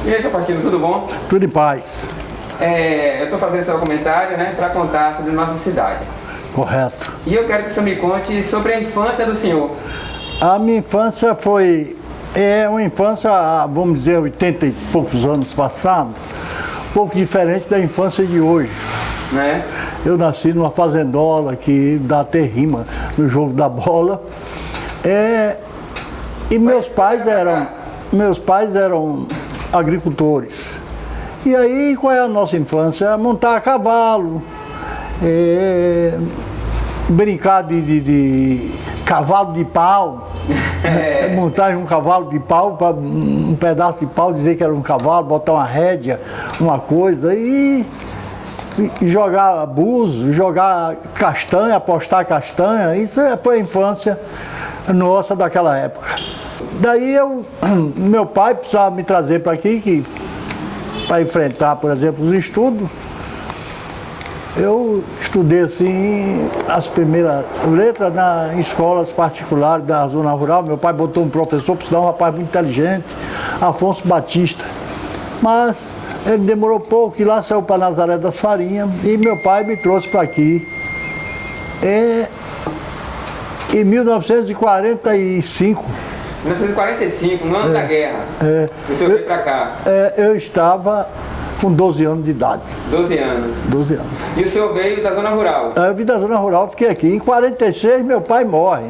E aí, seu Faustino, tudo bom? Tudo em paz. Eu estou fazendo esse comentário, né, para contar sobre nossa cidade. Correto. E eu quero que o senhor me conte sobre a infância do senhor. A minha infância foi uma infância, vamos dizer, 80 e poucos anos passados, um pouco diferente da infância de hoje. Né? Eu nasci numa fazendola que dá até rima no jogo da bola. E meus pais eram agricultores. E aí, qual é a nossa infância? Montar a cavalo, brincar de cavalo de pau, montar um cavalo de pau, um pedaço de pau, dizer que era um cavalo, botar uma rédea, uma coisa, e jogar buzo, jogar castanha, apostar castanha. Isso foi a infância nossa daquela época. Daí meu pai precisava me trazer para aqui, para enfrentar, por exemplo, os estudos. Eu estudei assim as primeiras letras em escolas particulares da zona rural. Meu pai botou um professor, por sinal, um rapaz muito inteligente, Afonso Batista. Mas ele demorou pouco, e lá saiu para Nazaré das Farinhas, e meu pai me trouxe para aqui. Em 1945. 1945, no ano da guerra, o senhor veio para cá. Eu estava com 12 anos de idade. 12 anos. 12 anos. E o senhor veio da zona rural? Eu vim da zona rural, fiquei aqui. Em 46, meu pai morre.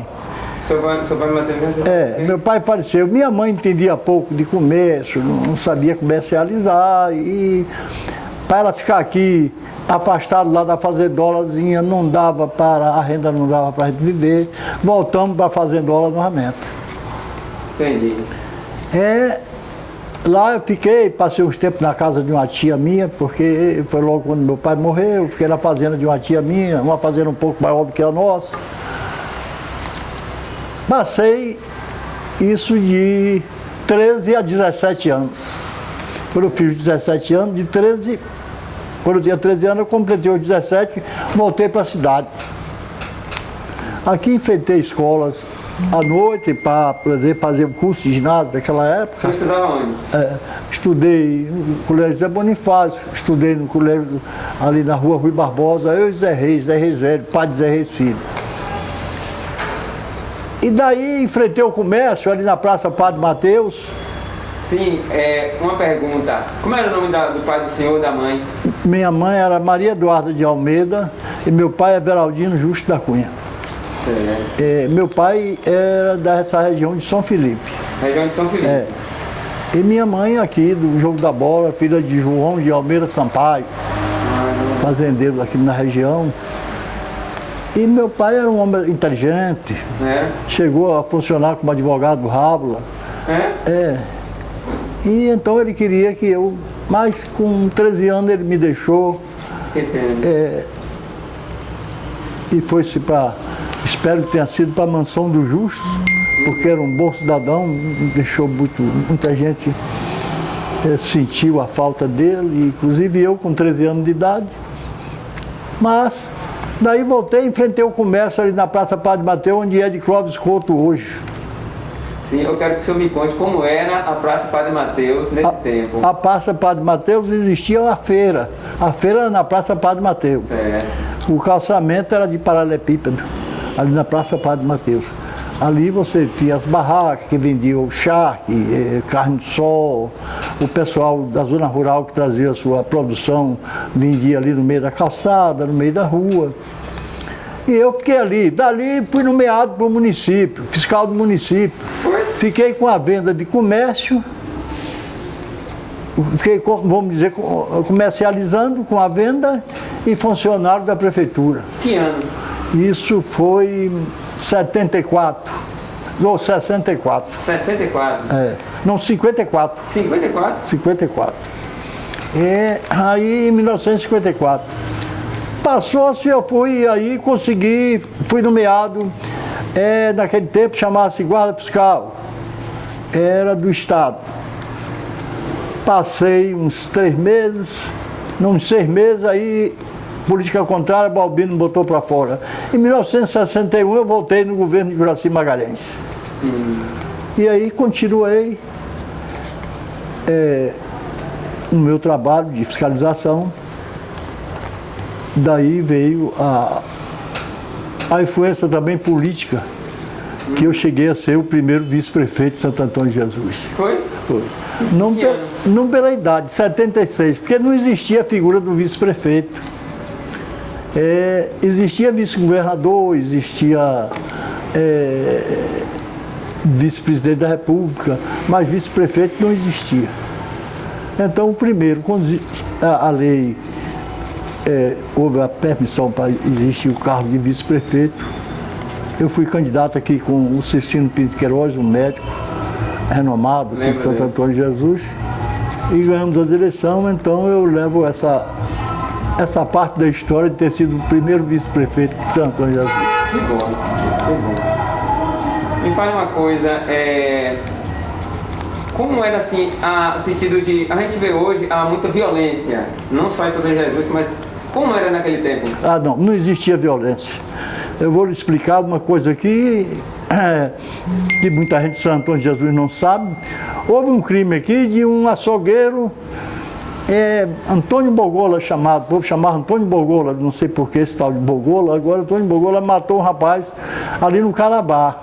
O senhor vai me manter mesmo? Meu pai faleceu. Minha mãe entendia pouco de comércio, não sabia comercializar. E para ela ficar aqui, afastado lá da fazendolazinha, não dava para, a renda não dava para a gente viver. Voltamos para a fazendola novamente. Entendi. Lá eu fiquei, passei uns tempos na casa de uma tia minha, porque foi logo quando meu pai morreu, fiquei na fazenda de uma tia minha, uma fazenda um pouco maior do que a nossa. Passei isso de 13 a 17 anos. Quando eu fiz 17 anos, quando eu tinha 13 anos, eu completei os 17, voltei para a cidade. Aqui enfrentei escolas à noite para poder fazer o curso de ginásio daquela época. Você estudava onde? Estudei no Colégio Zé Bonifácio, estudei no colégio ali na rua Rui Barbosa, eu e Zé Reis Velho, pai de Zé Reis Filho. E daí enfrentei o comércio ali na Praça Padre Mateus. Sim, uma pergunta. Como era o nome do pai do senhor e da mãe? Minha mãe era Maria Eduarda de Almeida e meu pai é Veraldino Justo da Cunha. Meu pai era dessa região de São Felipe. Região de São Felipe. E minha mãe aqui do Jogo da Bola, filha de João de Almeida Sampaio, fazendeiro aqui na região. E meu pai era um homem inteligente, chegou a funcionar como advogado do Rábula. E então ele queria que eu, mas com 13 anos ele me deixou. E foi-se para, espero que tenha sido para a Mansão do Justo, porque era um bom cidadão, deixou muita gente sentiu a falta dele, inclusive eu com 13 anos de idade. Mas daí voltei e enfrentei o comércio ali na Praça Padre Mateus, onde é de Clóvis Couto hoje. Sim, eu quero que o senhor me conte como era a Praça Padre Mateus nesse tempo. A Praça Padre Mateus existia uma feira. A feira era na Praça Padre Mateus. O calçamento era de paralelepípedo, ali na Praça Padre Mateus. Ali você tinha as barracas que vendiam charque, carne de sol, o pessoal da zona rural que trazia a sua produção vendia ali no meio da calçada, no meio da rua. E eu fiquei ali. Dali fui nomeado para o município, fiscal do município. Fiquei com a venda de comércio, fiquei, vamos dizer, comercializando com a venda e funcionário da prefeitura. Que ano? Isso foi 74, ou 64. 64? Não, 54. 54? 54. Aí em 1954. Passou-se, eu fui aí, fui nomeado, naquele tempo chamava-se guarda fiscal, era do Estado. Passei uns 3 meses, uns 6 meses, aí política contrária, Balbino me botou para fora. Em 1961 eu voltei no governo de Juraci Magalhães. E aí continuei no meu trabalho de fiscalização. Daí veio a influência também política, que eu cheguei a ser o primeiro vice-prefeito de Santo Antônio de Jesus. Foi? Foi. Não pela idade, 76, porque não existia a figura do vice-prefeito. Existia vice-governador, existia vice-presidente da República, mas vice-prefeito não existia. Então, o primeiro, quando a lei houve a permissão para existir o cargo de vice-prefeito, eu fui candidato aqui com o Cecino Pinto Queiroz, um médico renomado aqui em Santo Antônio de Jesus, e ganhamos as eleições. Então eu levo essa parte da história de ter sido o primeiro vice-prefeito de Santo Antônio de Jesus. Que bom, que bom. Me fale uma coisa, como era assim, o sentido de, a gente vê hoje muita violência, não só em Santo Antônio de Jesus, mas como era naquele tempo? Não existia violência. Eu vou lhe explicar uma coisa aqui, que muita gente de Santo Antônio de Jesus não sabe. Houve um crime aqui de um açougueiro, Antônio Bogola chamado, o povo chamava Antônio Bogola, não sei por que esse tal de Bogola. Agora Antônio Bogola matou um rapaz ali no Carabá.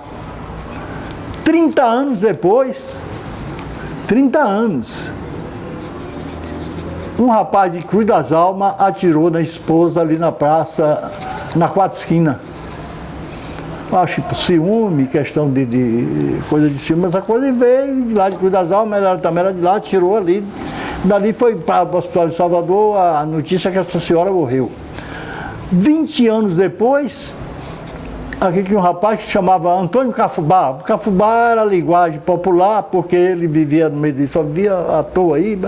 30 anos depois, 30 anos, um rapaz de Cruz das Almas atirou na esposa ali na praça, na Quatro Esquinas. Acho que ciúme, questão de coisa de ciúme, essa coisa, veio de lá de Cruz das Almas, ela também era de lá, tirou ali. Dali foi para o Hospital de Salvador a notícia que essa senhora morreu. 20 anos depois, aqui tinha um rapaz que se chamava Antônio Cafubá. Cafubá era a linguagem popular, porque ele vivia no meio disso, só vivia à toa aí,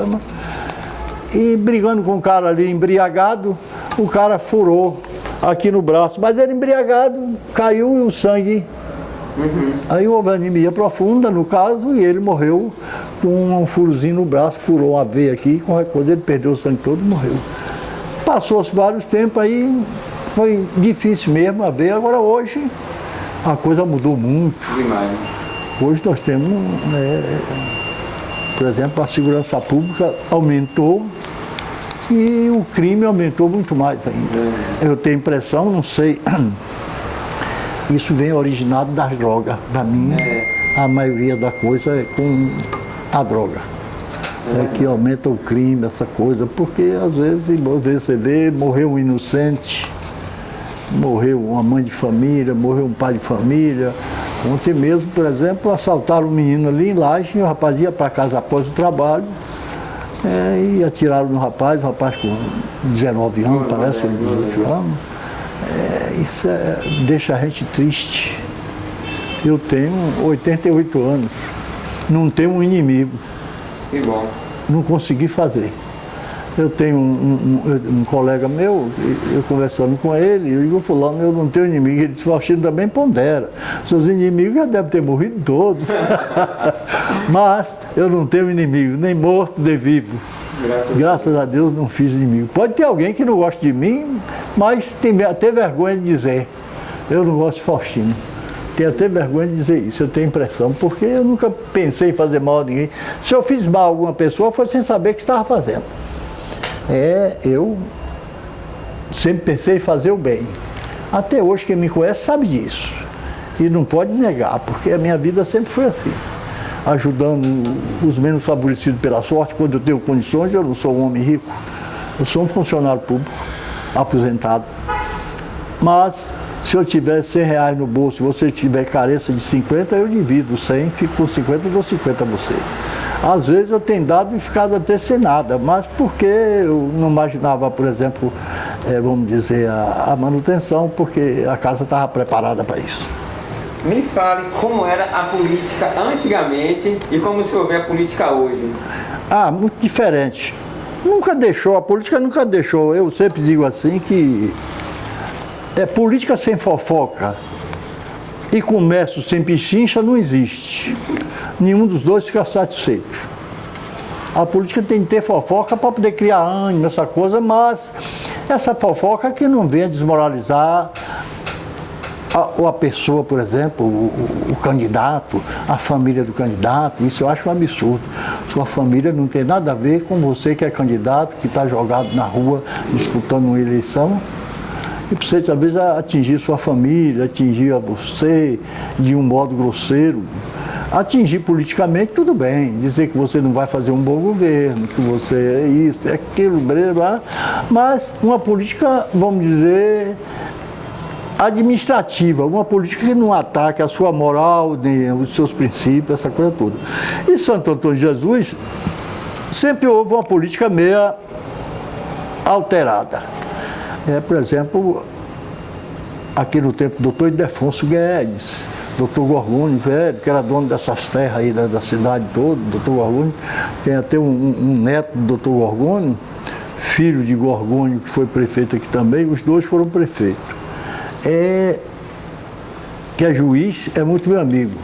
e brigando com um cara ali embriagado, o cara furou aqui no braço, mas ele embriagado, caiu e o sangue. Aí houve anemia profunda, no caso, e ele morreu com um furozinho no braço, furou uma veia aqui, qualquer coisa, ele perdeu o sangue todo e morreu. Passou-se vários tempos, aí foi difícil mesmo a ver. Agora hoje a coisa mudou muito. Demais. Hoje nós temos, por exemplo, a segurança pública aumentou e o crime aumentou muito mais ainda. Eu tenho impressão, não sei, isso vem originado das drogas. Para mim, a maioria da coisa é com a droga. Que aumenta o crime, essa coisa, porque às vezes você vê, morreu um inocente, morreu uma mãe de família, morreu um pai de família. Ontem mesmo, por exemplo, assaltaram um menino ali em Laje, o rapaz ia para casa após o trabalho, e atiraram no rapaz, o rapaz com 19 anos, parece, 18 anos. Isso deixa a gente triste. Eu tenho 88 anos, não tenho um inimigo. Que bom. Não consegui fazer. Eu tenho um colega meu, eu conversando com ele, eu digo, fulano, eu não tenho inimigo. Ele disse, Faustino também pondera. Seus inimigos já devem ter morrido todos. Mas eu não tenho inimigo, nem morto, nem vivo. Graças a Deus não fiz inimigo. Pode ter alguém que não gosta de mim, mas tem até vergonha de dizer, eu não gosto de Faustino. Tenho até vergonha de dizer isso, eu tenho impressão, porque eu nunca pensei em fazer mal a ninguém. Se eu fiz mal a alguma pessoa, foi sem saber o que estava fazendo. Eu sempre pensei em fazer o bem. Até hoje, quem me conhece sabe disso. E não pode negar, porque a minha vida sempre foi assim. Ajudando os menos favorecidos pela sorte, quando eu tenho condições, eu não sou um homem rico. Eu sou um funcionário público, aposentado. Mas, se eu tiver 100 reais no bolso e você tiver carência de 50, eu divido 100, fico com 50 e dou 50 a você. Às vezes eu tenho dado e ficado até sem nada, mas porque eu não imaginava, por exemplo, vamos dizer, a manutenção, porque a casa estava preparada para isso. Me fale como era a política antigamente e como se vê a política hoje. Muito diferente. A política nunca deixou. Eu sempre digo assim que política sem fofoca e comércio sem pichincha não existe. Nenhum dos dois fica satisfeito. A política tem que ter fofoca para poder criar ânimo, essa coisa, mas essa fofoca que não venha desmoralizar a pessoa, por exemplo, o candidato, a família do candidato, isso eu acho um absurdo. Sua família não tem nada a ver com você que é candidato, que está jogado na rua disputando uma eleição. E para você, talvez, atingir sua família, atingir a você de um modo grosseiro. Atingir politicamente, tudo bem. Dizer que você não vai fazer um bom governo, que você é isso, é aquilo, blá, blá. Mas uma política, vamos dizer, administrativa, uma política que não ataque a sua moral, nem os seus princípios, essa coisa toda. E Santo Antônio de Jesus sempre houve uma política meia alterada. Por exemplo, aqui no tempo do Dr. Ildefonso Guedes, Dr. Gorgônio Velho, que era dono dessas terras aí da cidade toda, Dr. Gorgônio, tem até um neto do Dr. Gorgônio, filho de Gorgônio, que foi prefeito aqui também, os dois foram prefeitos. Que é juiz, é muito meu amigo.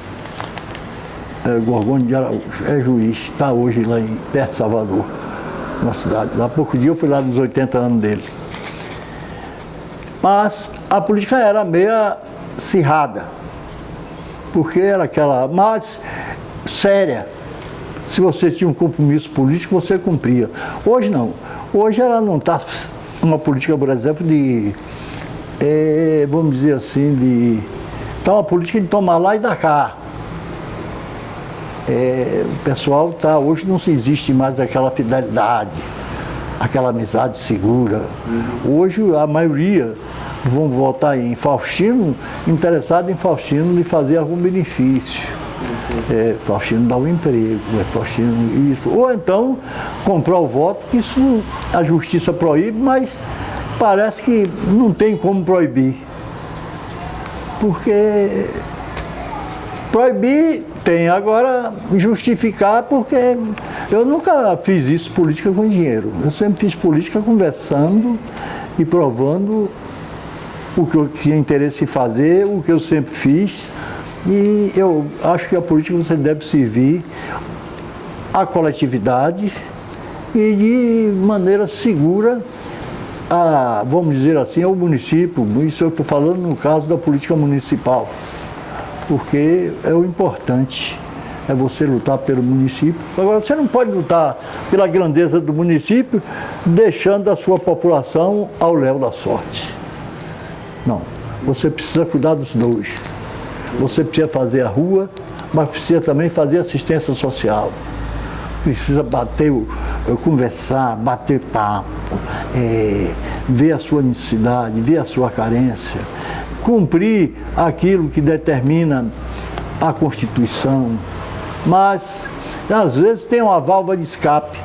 Gorgônio de Araújo, é juiz, está hoje lá perto de Salvador, na cidade. Há pouco dia eu fui lá nos 80 anos dele. Mas a política era meia acirrada, porque era aquela, mas séria. Se você tinha um compromisso político, você cumpria. Hoje não. Hoje ela não está uma política, por exemplo, de, vamos dizer assim, está uma política de tomar lá e dar cá. O pessoal está, hoje não se existe mais aquela fidelidade, aquela amizade segura. Hoje a maioria vão votar em Faustino, interessado em Faustino de fazer algum benefício. Faustino dá um emprego, Faustino isso. Ou então comprar o voto, que isso a justiça proíbe, mas parece que não tem como proibir. Porque proibir tem, agora justificar, porque eu nunca fiz isso, política com dinheiro. Eu sempre fiz política conversando e provando o que eu tinha interesse em fazer, o que eu sempre fiz. E eu acho que a política você deve servir à coletividade e de maneira segura vamos dizer assim, ao município. Isso eu estou falando no caso da política municipal, porque é o importante, é você lutar pelo município. Agora, você não pode lutar pela grandeza do município deixando a sua população ao léu da sorte. Não, você precisa cuidar dos dois. Você precisa fazer a rua, mas precisa também fazer assistência social. Precisa conversar, bater papo, ver a sua necessidade, ver a sua carência, cumprir aquilo que determina a Constituição. Mas, às vezes, tem uma válvula de escape,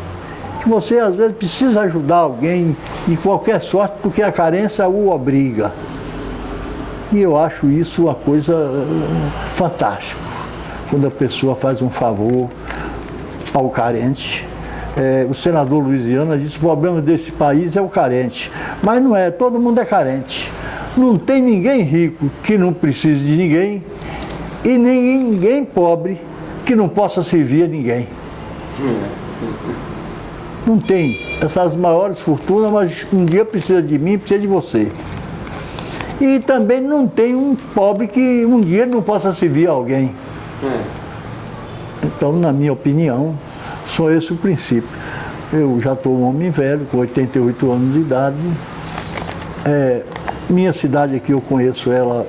que você, às vezes, precisa ajudar alguém de qualquer sorte, porque a carência o obriga. E eu acho isso uma coisa fantástica, quando a pessoa faz um favor ao carente. O senador Luiziana disse que o problema desse país é o carente. Mas não é, todo mundo é carente. Não tem ninguém rico que não precise de ninguém e nem ninguém pobre que não possa servir a ninguém. Não tem essas maiores fortunas, mas um dia precisa de mim, precisa de você. E também não tem um pobre que um dia não possa servir a alguém. Então, na minha opinião, só esse o princípio. Eu já estou um homem velho, com 88 anos de idade. Minha cidade aqui, eu conheço ela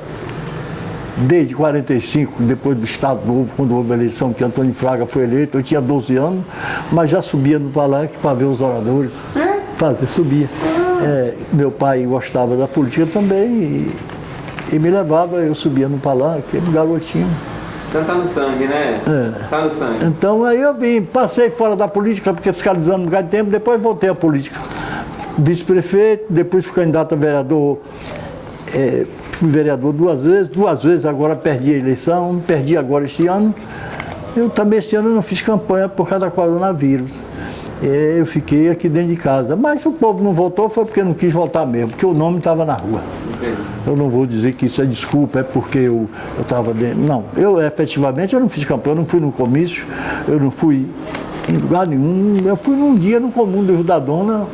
desde 45, depois do Estado Novo, quando houve a eleição que Antônio Fraga foi eleito. Eu tinha 12 anos, mas já subia no palanque para ver os oradores. Subia. Meu pai gostava da política também e me levava, eu subia no palanque, garotinho. Então tá no sangue, né? Tá no sangue. Então aí eu passei fora da política, porque fiscalizando um lugar de tempo, depois voltei à política. Vice-prefeito, depois fui candidato a vereador, fui vereador duas vezes agora perdi a eleição, perdi agora este ano. Eu também este ano não fiz campanha por causa da coronavírus. Eu fiquei aqui dentro de casa. Mas o povo não votou, foi porque não quis votar mesmo, porque o nome estava na rua. Entendi. Eu não vou dizer que isso é desculpa, é porque eu estava dentro. Não, efetivamente eu não fiz campanha, eu não fui no comício, eu não fui em lugar nenhum. Eu fui num dia no comum do Rio da Dona,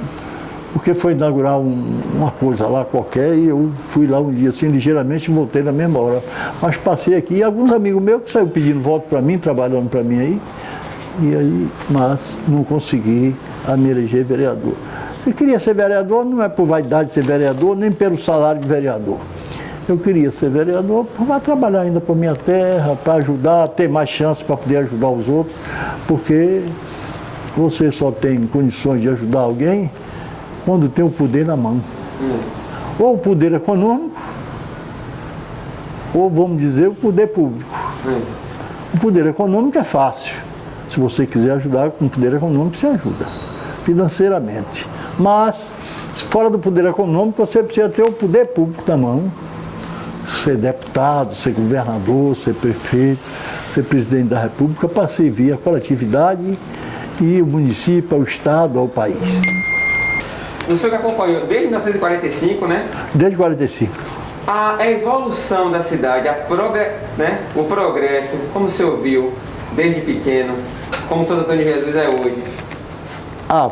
porque foi inaugurar uma coisa lá qualquer, e eu fui lá um dia assim, ligeiramente, e voltei na mesma hora. Mas passei aqui, e alguns amigos meus que saíram pedindo voto para mim, trabalhando para mim aí, E aí, mas não consegui me eleger vereador. Se queria ser vereador, não é por vaidade de ser vereador, nem pelo salário de vereador. Eu queria ser vereador para trabalhar ainda por minha terra, para ajudar, ter mais chance para poder ajudar os outros, porque você só tem condições de ajudar alguém quando tem o poder na mão. Ou o poder econômico, ou vamos dizer, o poder público. O poder econômico é fácil. Se você quiser ajudar com o poder econômico, você ajuda financeiramente. Mas, fora do poder econômico, você precisa ter o poder público na mão. Ser deputado, ser governador, ser prefeito, ser presidente da República, para servir a coletividade e o município, ao Estado, ao país. O senhor que acompanhou desde 1945, né? Desde 45. A evolução da cidade, né? O progresso, como o senhor viu desde pequeno, como o Santo Antônio de Jesus é hoje?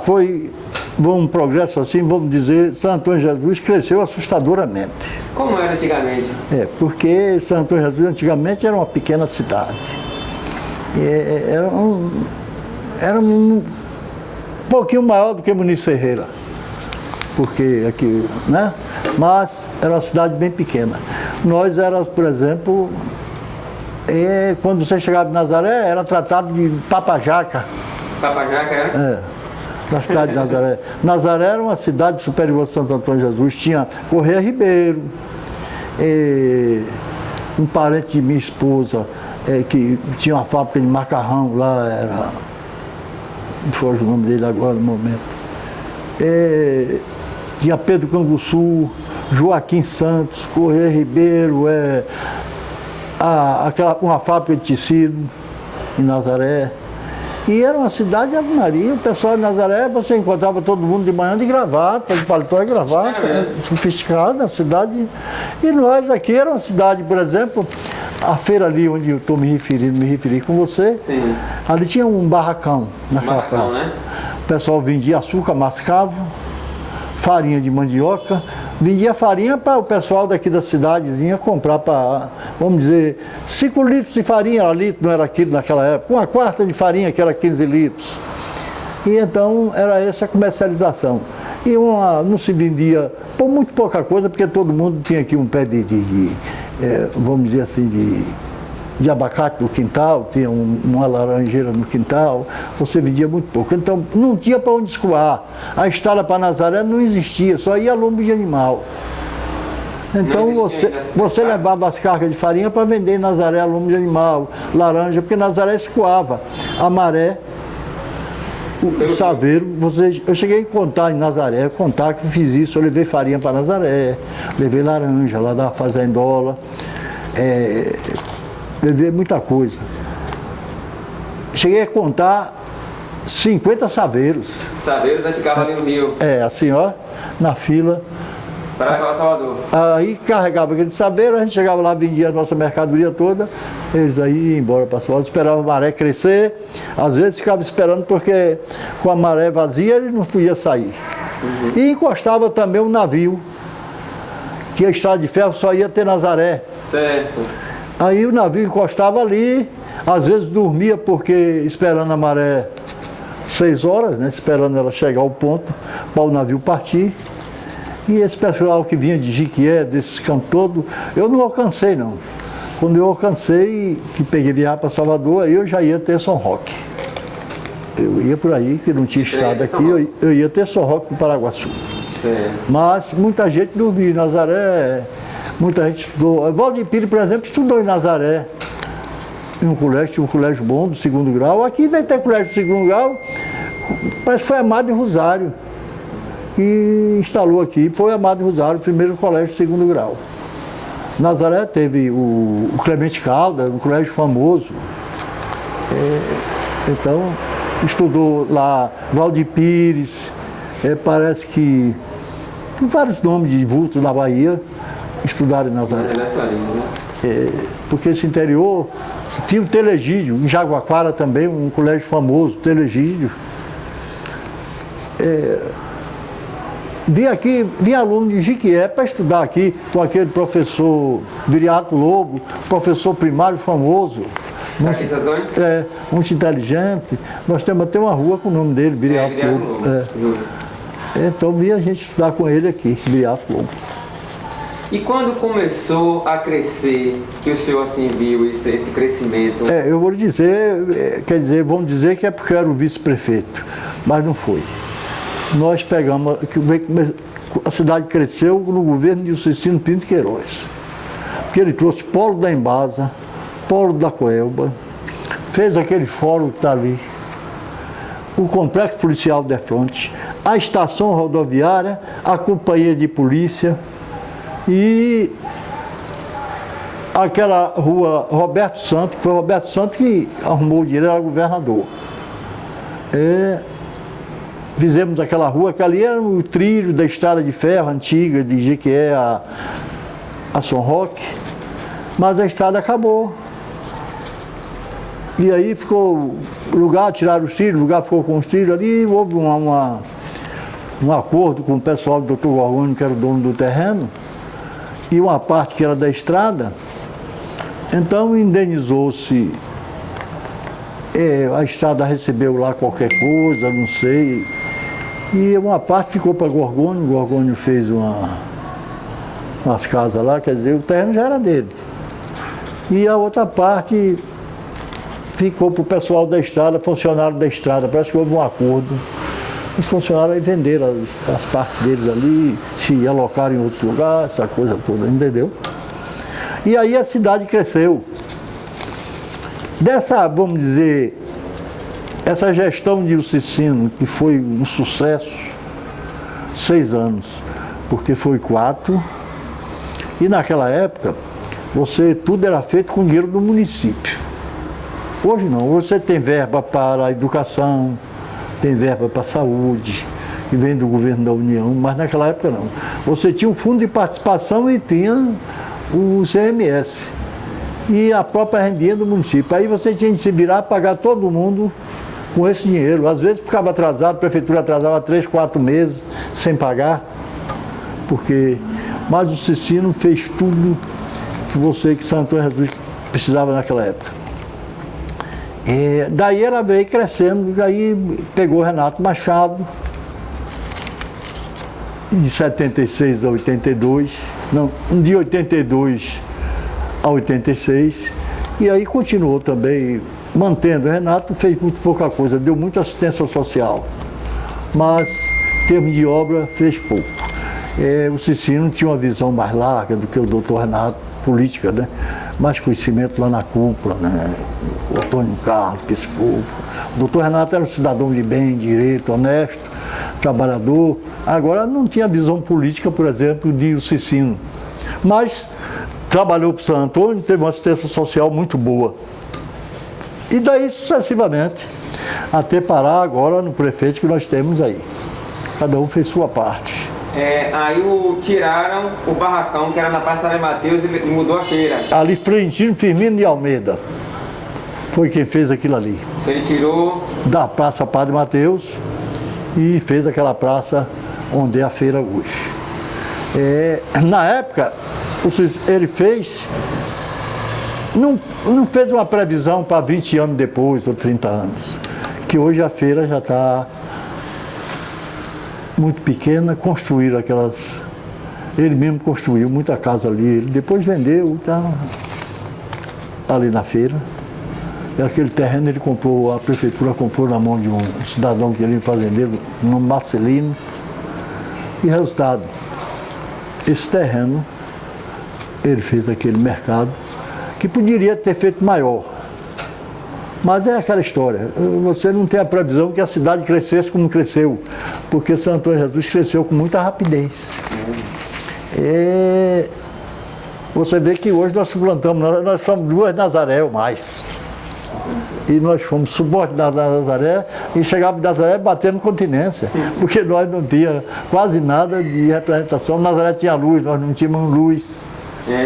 Foi um progresso assim, vamos dizer, Santo Antônio de Jesus cresceu assustadoramente. Como era antigamente? Porque Santo Antônio de Jesus antigamente era uma pequena cidade. Era um pouquinho maior do que Muniz Ferreira. Porque aqui, né? Mas era uma cidade bem pequena. Nós éramos, por exemplo, quando você chegava em Nazaré, era tratado de papajaca. Papajaca era? Na cidade de Nazaré. Nazaré era uma cidade superior a Santo Antônio de Jesus. Tinha Correia Ribeiro, um parente de minha esposa, que tinha uma fábrica de macarrão lá, não foge o nome dele agora no momento. Tinha Pedro Canguçu, Joaquim Santos, Correia Ribeiro, uma fábrica de tecido em Nazaré. E era uma cidade de Ave Maria. O pessoal de Nazaré, você encontrava todo mundo de manhã de gravata, de paletó e gravata, sofisticado na cidade. E nós aqui era uma cidade, por exemplo, a feira ali onde eu estou me referi com você. Sim. Ali tinha um barracão naquela praça. Né? O pessoal vendia açúcar mascavo, farinha de mandioca, vendia farinha para o pessoal daqui da cidadezinha comprar para, vamos dizer, 5 litros de farinha, a litro não era aquilo naquela época, 1/4 de farinha que era 15 litros. E então era essa a comercialização. E não se vendia por muito pouca coisa, porque todo mundo tinha aqui um pé vamos dizer assim, de abacate no quintal, tinha uma laranjeira no quintal, você vendia muito pouco. Então não tinha para onde escoar. A estrada para Nazaré não existia, só ia lombo de animal. Então você levava as cargas de farinha para vender em Nazaré, lombo de animal, laranja, porque Nazaré escoava. A maré, o saveiro, eu cheguei a contar em Nazaré, que eu fiz isso, eu levei farinha para Nazaré, levei laranja lá da fazendola, levei muita coisa. Cheguei a contar 50 saveiros. Saveiros, né? Ficava ali no rio. Assim, ó, na fila. Para levar Salvador. Aí carregava aquele saveiro, a gente chegava lá, vendia a nossa mercadoria toda, eles aí iam embora para Salvador, esperavam a maré crescer, às vezes ficava esperando porque com a maré vazia ele não podia sair. E encostava também um navio, que a estrada de ferro só ia ter Nazaré. Certo. Aí o navio encostava ali, às vezes dormia porque esperando a maré 6 horas, né, esperando ela chegar ao ponto para o navio partir. E esse pessoal que vinha de Jiquié, desses campos todos, eu não alcancei não. Quando eu alcancei, que peguei viagem para Salvador, aí eu já ia ter São Roque. Eu ia por aí, que não tinha estrada aqui, eu ia ter São Roque para o Paraguaçu. Mas muita gente dormia em Nazaré, muita gente estudou. Valdir Pires, por exemplo, estudou em Nazaré, em um colégio bom, do 2º grau. Aqui vai ter colégio do 2º grau, parece que foi Amado em Rosário, que instalou aqui, foi Amado em Rosário, o primeiro colégio do 2º grau. Nazaré teve o Clemente Caldas, um colégio famoso. Então, estudou lá Valdir Pires, parece que tem vários nomes de vultos na Bahia, estudaram em Nazaré. Porque esse interior tinha o Telegídio, em Jaguaquara também, um colégio famoso, Telegídio. Vinha aluno de Jiquié para estudar aqui com aquele professor Viriato Lobo, professor primário famoso, Aqui em Santo Antônio? Muito inteligente. Nós temos até uma rua com o nome dele, Viriato Lobo. Então vim a gente estudar com ele aqui, Viriato Lobo. E quando começou a crescer, que o senhor assim viu esse crescimento? Eu vou lhe dizer, quer dizer, vamos dizer que é porque eu era o vice-prefeito, mas não foi. Nós pegamos, a cidade cresceu no governo de Cecino Pinto Queiroz, porque ele trouxe polo da Embasa, polo da Coelba, fez aquele fórum que está ali, o complexo policial de fronte, a estação rodoviária, a companhia de polícia e aquela rua Roberto Santos, que foi o Roberto Santos que arrumou o dinheiro, era governador. Fizemos aquela rua, que ali era o trilho da estrada de ferro antiga, de Jequié a São Roque, mas a estrada acabou. E aí ficou lugar, tiraram os trilhos, o lugar ficou com os trilhos ali, houve um acordo com o pessoal do Dr. Gorgônio, que era o dono do terreno, e uma parte que era da estrada, então indenizou-se, a estrada recebeu lá qualquer coisa, não sei, e uma parte ficou para Gorgônio, o Gorgônio fez umas casas lá, quer dizer, o terreno já era dele. E a outra parte ficou para o pessoal da estrada, funcionário da estrada, parece que houve um acordo. Os funcionários aí venderam as partes deles ali, se alocaram em outros lugares, essa coisa toda, entendeu? E aí a cidade cresceu. Dessa, vamos dizer, essa gestão de Cecino, que foi um sucesso, 6 anos, porque foi 4, e naquela época, tudo era feito com dinheiro do município. Hoje não, hoje você tem verba para a educação, tem verba para a saúde, que vem do governo da União, mas naquela época não. Você tinha um fundo de participação e tinha o CMS e a própria rendinha do município. Aí você tinha que se virar, pagar todo mundo com esse dinheiro. Às vezes ficava atrasado, a prefeitura atrasava 3, 4 meses sem pagar, mas o Cecino fez tudo que Santo Antônio Jesus precisava naquela época. Daí ela veio crescendo, daí pegou Renato Machado, de 76 a 82, não, de 82 a 86, e aí continuou também mantendo. Renato fez muito pouca coisa, deu muita assistência social, mas em termos de obra fez pouco. O Cecino tinha uma visão mais larga do que o doutor Renato, política, né? Mais conhecimento lá na cúpula, né? O Antônio Carlos, que esse povo. O doutor Renato era um cidadão de bem, direito, honesto, trabalhador. Agora não tinha visão política, por exemplo, de Cecino. Mas trabalhou para o Santo Antônio, teve uma assistência social muito boa. E daí sucessivamente, até parar agora no prefeito que nós temos aí. Cada um fez sua parte. Aí tiraram o barracão que era na Praça de Mateus e mudou a feira. Ali, Florentino Firmino de Almeida, foi quem fez aquilo ali. Ele tirou da Praça Padre Mateus e fez aquela praça onde é a feira hoje. Na época, ele fez, não fez uma previsão para 20 anos depois, ou 30 anos, que hoje a feira já está muito pequena, construíram aquelas... Ele mesmo construiu muita casa ali, ele depois vendeu, tá ali na feira. E aquele terreno ele comprou, a prefeitura comprou na mão de um cidadão que ele era fazendeiro, no Marcelino. E resultado, esse terreno, ele fez aquele mercado, que poderia ter feito maior. Mas é aquela história, você não tem a previsão que a cidade crescesse como cresceu, porque Santo Antônio Jesus cresceu com muita rapidez. Você vê que hoje nós suplantamos, nós somos 2 Nazaré ou mais. E nós fomos subordinados da Nazaré e chegávamos em Nazaré batendo continência, porque nós não tínhamos quase nada de representação. Nazaré tinha luz, nós não tínhamos luz.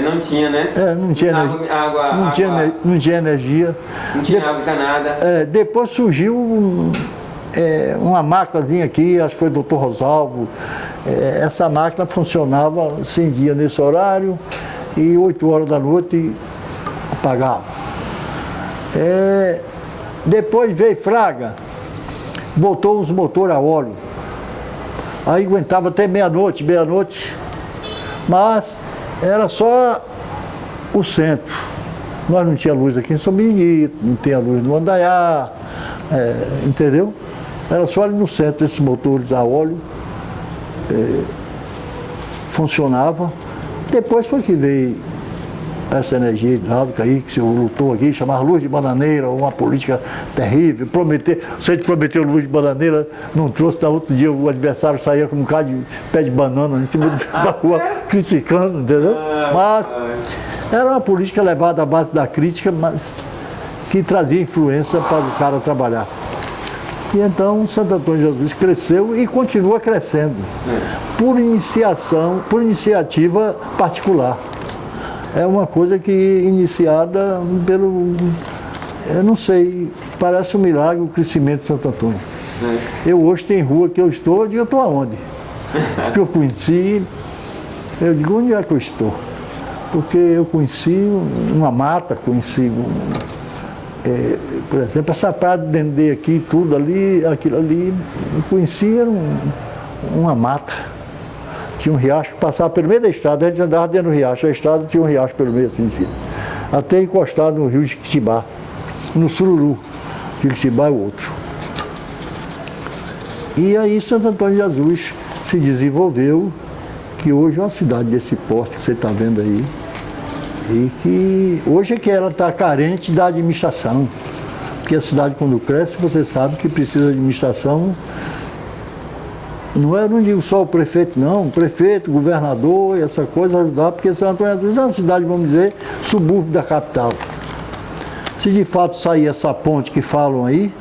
Não tinha, né? Não tinha água, não tinha energia. Não tinha água encanada. Depois surgiu uma máquinazinha aqui, acho que foi o doutor Rosalvo. Essa máquina funcionava 100 dias nesse horário e 8 horas da noite apagava. Depois veio Fraga, botou os motores a óleo. Aí aguentava até meia-noite, mas era só o centro. Nós não tinha luz aqui em São Benedito, não tinha luz no Andaiá, entendeu? Era só ali no centro, esses motores a óleo funcionavam. Depois foi que veio essa energia hidráulica aí, que se lutou aqui, chamava luz de bananeira, uma política terrível, você prometeu luz de bananeira, não trouxe, na outro dia o adversário saía com um bocado de pé de banana em cima da rua, criticando, entendeu? Mas era uma política levada à base da crítica, mas que trazia influência para o cara trabalhar. E então Santo Antônio de Jesus cresceu e continua crescendo, por iniciativa particular. É uma coisa que iniciada pelo, eu não sei, parece um milagre o crescimento de Santo Antônio. Eu hoje tenho rua que eu estou aonde? Porque eu conheci, eu digo, onde é que eu estou? Porque eu conheci uma mata, conheci, por exemplo, essa praia de Dendê aqui, tudo ali, aquilo ali, eu conheci, era uma mata. Tinha um riacho que passava pelo meio da estrada, a gente andava dentro do riacho, a estrada tinha um riacho pelo meio assim, até encostado no rio Jequitibá, no Sururu. Jequitibá é o outro. E aí Santo Antônio de Jesus se desenvolveu, que hoje é uma cidade desse porte que você está vendo aí, e que hoje é que ela está carente da administração, porque a cidade quando cresce, você sabe que precisa de administração. Não digo só o prefeito, não. O prefeito, o governador e essa coisa ajudar, porque Santo Antônio de Jesus é uma cidade, vamos dizer, subúrbio da capital. Se de fato sair essa ponte que falam aí,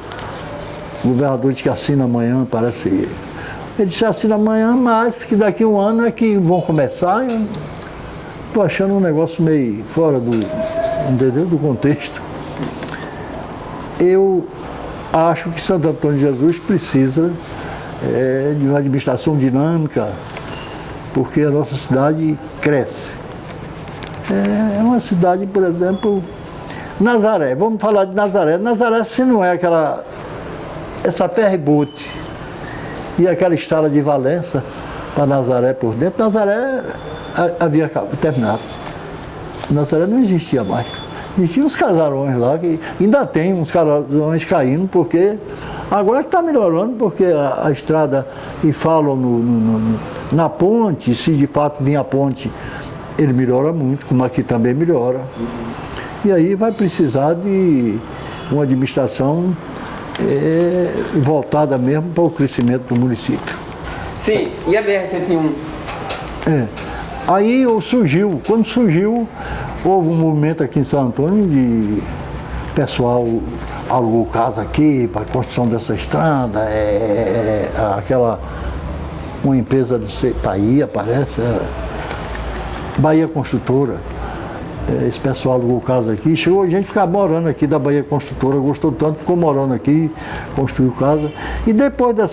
o governador diz que assina amanhã, parece. Ele disse assina amanhã, mas que daqui a um ano é que vão começar. Estou achando um negócio meio fora do contexto. Eu acho que Santo Antônio de Jesus precisa de uma administração dinâmica, porque a nossa cidade cresce. É uma cidade, por exemplo, Nazaré, vamos falar de Nazaré. Nazaré, se não é essa ferry-boat e aquela estrada de Valença para Nazaré por dentro, Nazaré havia terminado. Nazaré não existia mais. Existiam uns casarões lá, que ainda tem uns casarões caindo, porque agora está melhorando, porque a estrada, e falam na ponte, se de fato vir a ponte, ele melhora muito, como aqui também melhora. E aí vai precisar de uma administração voltada mesmo para o crescimento do município. Sim, e a BR-101? Aí quando surgiu, houve um movimento aqui em São Antônio de pessoal alugou casa aqui para a construção dessa estrada, uma empresa do Bahia, parece, Bahia Construtora. Esse pessoal alugou casa aqui, chegou a gente ficar morando aqui da Bahia Construtora, gostou tanto, ficou morando aqui, construiu casa. E depois da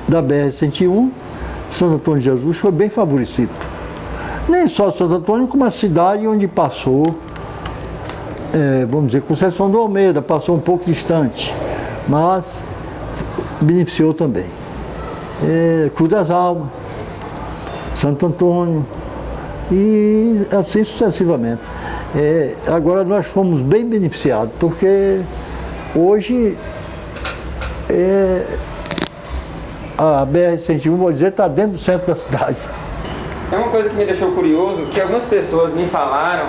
BR-101, Santo Antônio de Jesus foi bem favorecido. Nem só Santo Antônio, como a cidade onde passou, vamos dizer, Conceição do Almeida, passou um pouco distante, mas beneficiou também. Cruz das Almas, Santo Antônio, e assim sucessivamente. Agora nós fomos bem beneficiados, porque hoje a BR-101, vou dizer, está dentro do centro da cidade. É uma coisa que me deixou curioso, que algumas pessoas me falaram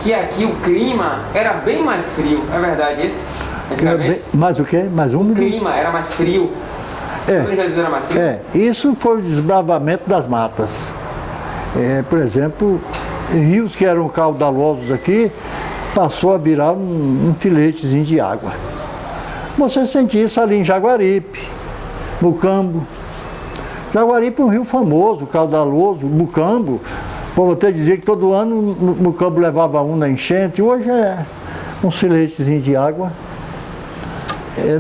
que aqui o clima era bem mais frio. É verdade isso? Mais o quê? Mais úmido? O clima era mais frio. Era mais frio? Isso foi o desbravamento das matas. Por exemplo, rios que eram caudalosos aqui, passou a virar um filetezinho de água. Você sentia isso ali em Jaguaripe, Mucambo. Jaguaripe é um rio famoso, caudaloso, Mucambo. Vou até dizer que todo ano Mucambo levava um na enchente, hoje é um filetezinho de água.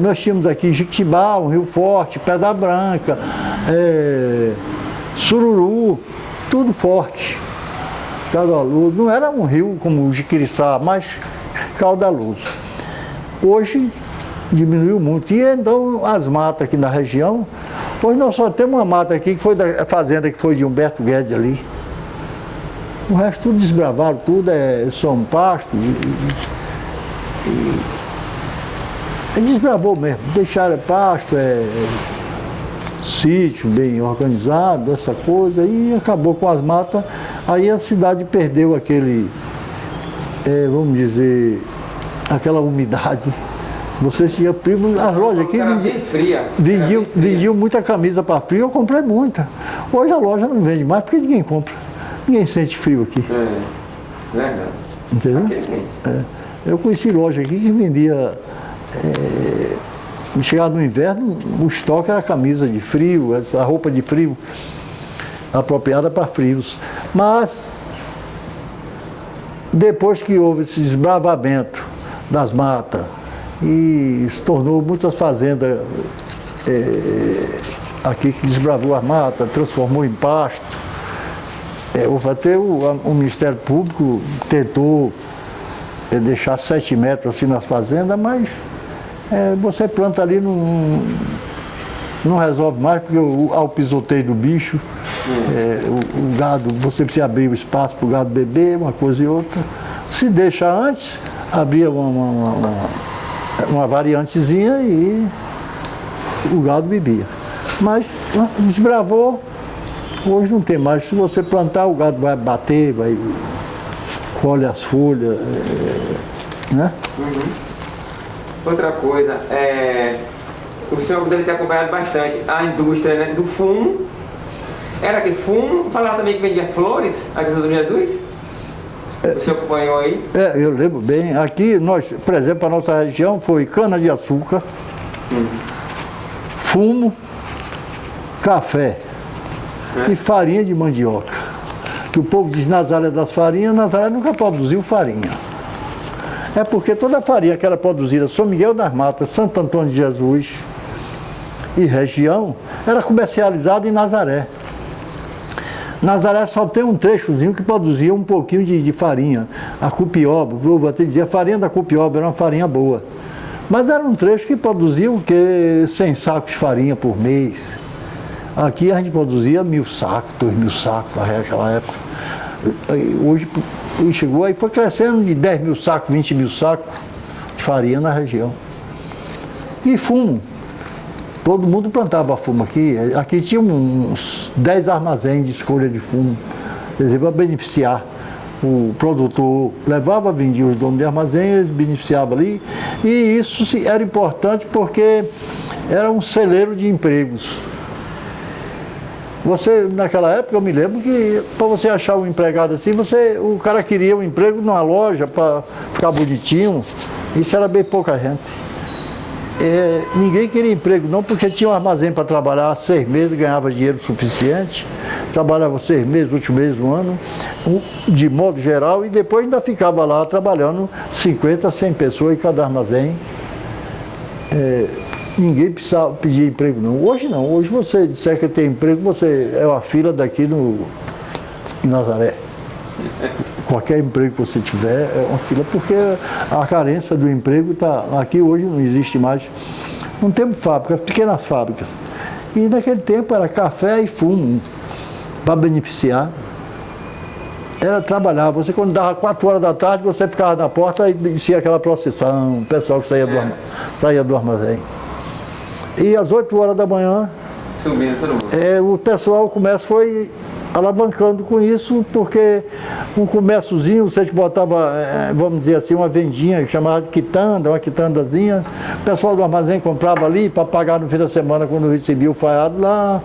Nós tínhamos aqui Jequitibá, um rio forte, Pedra Branca, Sururu, tudo forte, caudaloso. Não era um rio como o Jiquiriçá, mas caudaloso. Hoje diminuiu muito. E então as matas aqui na região, hoje nós só temos uma mata aqui, que foi da fazenda que foi de Humberto Guedes ali. O resto tudo desbravaram, tudo é só um pasto. Desbravou mesmo, deixaram pasto, sítio bem organizado, essa coisa, e acabou com as matas. Aí a cidade perdeu aquele, vamos dizer, aquela umidade. Você tinha frio, as lojas aqui vendiam muita camisa para frio, eu comprei muita. Hoje a loja não vende mais porque ninguém compra. Ninguém sente frio aqui. Verdade. Entendeu? Eu conheci loja aqui que vendia, chegava no inverno, o estoque era camisa de frio, essa roupa de frio, apropriada para frios. Mas, depois que houve esse desbravamento das matas, e se tornou muitas fazendas aqui que desbravou as matas, transformou em pasto. Até o Ministério Público tentou deixar 7 metros assim nas fazendas, mas você planta ali, não resolve mais, porque há o pisoteio do bicho, o gado, você precisa abrir o espaço para o gado beber, uma coisa e outra. Se deixa antes, abria uma variantezinha e o gado bebia. Mas desbravou, hoje não tem mais. Se você plantar, o gado vai bater, colhe as folhas, né? Outra coisa, o senhor deve ter acompanhado bastante a indústria, né, do fumo. Era que fumo, falava também que vendia flores, a Jesus do Jesus? O senhor acompanhou aí? Eu lembro bem. Aqui, nós, por exemplo, a nossa região foi cana-de-açúcar, fumo, café e farinha de mandioca. Que o povo diz Nazaré das farinhas, Nazaré nunca produziu farinha. É porque toda a farinha que era produzida São Miguel das Matas, Santo Antônio de Jesus e região, era comercializada em Nazaré. Nazaré só tem um trechozinho que produzia um pouquinho de farinha. A cupioba, eu vou até dizer, a farinha da cupioba era uma farinha boa. Mas era um trecho que produzia o quê? 100 sacos de farinha por mês. Aqui a gente produzia 1.000 sacos, 2.000 sacos naquela época. Hoje chegou aí, foi crescendo de 10.000 sacos, 20.000 sacos de farinha na região. E fumo. Todo mundo plantava fumo aqui. Aqui tinha uns 10 armazéns de escolha de fumo, quer dizer, para beneficiar. O produtor levava, vendia os donos de armazém, eles beneficiavam ali. E isso era importante porque era um celeiro de empregos. Naquela época, eu me lembro que para você achar um empregado assim, o cara queria um emprego numa loja para ficar bonitinho. Isso era bem pouca gente. Ninguém queria emprego não, porque tinha um armazém para trabalhar 6 meses, ganhava dinheiro suficiente, trabalhava 6 meses, 8 meses, 1 ano, de modo geral, e depois ainda ficava lá trabalhando 50, 100 pessoas em cada armazém. Ninguém precisava pedir emprego não. Hoje não, hoje você disser que tem emprego, você é uma fila daqui em Nazaré. Qualquer emprego que você tiver é uma fila, porque a carência do emprego aqui hoje não existe mais. Não temos fábricas, pequenas fábricas. E naquele tempo era café e fumo, para beneficiar. Era trabalhar. Você quando dava 4 horas da tarde, você ficava na porta e descia aquela procissão, o pessoal que saía do armazém. E às 8 horas da manhã, subindo todo mundo. O pessoal, o comércio foi alavancando com isso, porque um comérciozinho, você que botava, vamos dizer assim, uma vendinha chamada de quitanda, uma quitandazinha, o pessoal do armazém comprava ali para pagar no fim da semana quando recebia o faiado lá,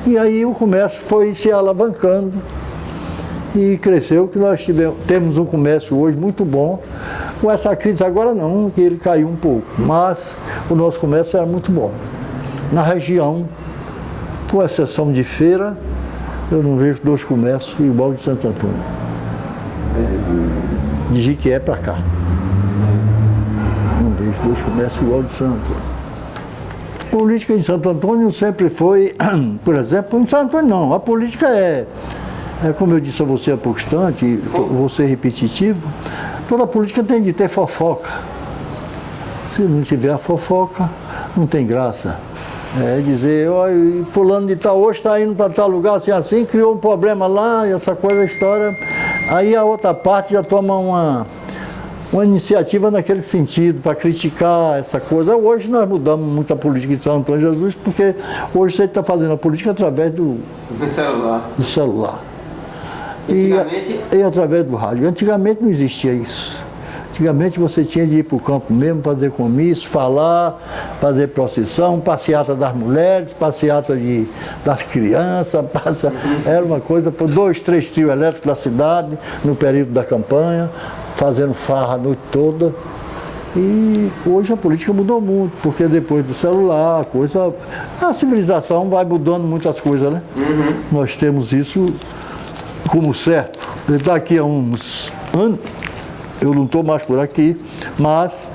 e aí o comércio foi se alavancando e cresceu, que nós temos um comércio hoje muito bom. Com essa crise agora não, que ele caiu um pouco, mas o nosso comércio era muito bom. Na região, com exceção de feira, eu não vejo 2 comércios igual de Santo Antônio. De Jiquié para cá. Não vejo 2 comércios igual de Santo Antônio. Política em Santo Antônio sempre foi, por exemplo, em Santo Antônio não. A política como eu disse a você há pouco instante, vou ser repetitivo, Toda política tem de ter fofoca. Se não tiver a fofoca, não tem graça. É dizer, olha, fulano de tal hoje está indo para tal lugar assim, criou um problema lá, e essa coisa, a história. Aí a outra parte já toma uma iniciativa naquele sentido, para criticar essa coisa. Hoje nós mudamos muito a política de São Antônio de Jesus, porque hoje você está fazendo a política através do celular. E através do rádio. Antigamente não existia isso. Antigamente você tinha de ir para o campo mesmo, fazer comício, falar, fazer procissão, passeata das mulheres, passeata das crianças, era uma coisa por 2, 3 trios elétricos da cidade, no período da campanha, fazendo farra a noite toda. E hoje a política mudou muito, porque depois do celular, a civilização vai mudando muitas coisas, né? Nós temos isso como certo. Daqui a uns anos, eu não estou mais por aqui, mas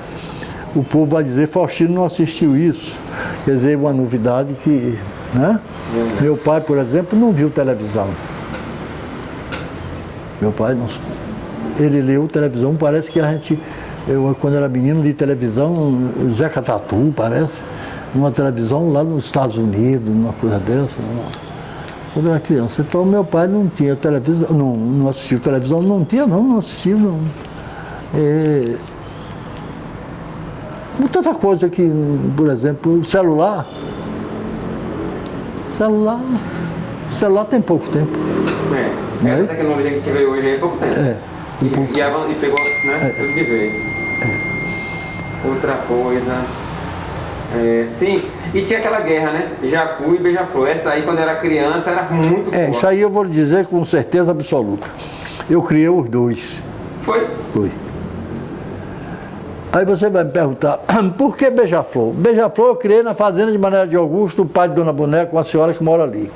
o povo vai dizer, Faustino não assistiu isso. Quer dizer, uma novidade que, né? Meu pai, por exemplo, não viu televisão. Meu pai, não, ele leu televisão, parece que eu quando era menino, li televisão, Zeca Tatu, parece, uma televisão lá nos Estados Unidos, uma coisa dessa. Quando eu era criança. Então meu pai não tinha televisão, não assistiu televisão, não assistiu, não. Tanta coisa que, por exemplo, o celular tem pouco tempo. Essa tecnologia que a gente vê hoje é pouco tempo. E pegou, né? Tudo de vez. Outra coisa. Sim, e tinha aquela guerra, né? Jacu e Beija-Flor. Essa aí, quando eu era criança, era muito forte. Isso aí eu vou lhe dizer com certeza absoluta. Eu criei os dois. Foi? Foi. Aí você vai me perguntar, por que Beija-Flor? Beija-Flor eu criei na fazenda de Manuel de Augusto, o pai de Dona Boneca, uma senhora que mora ali.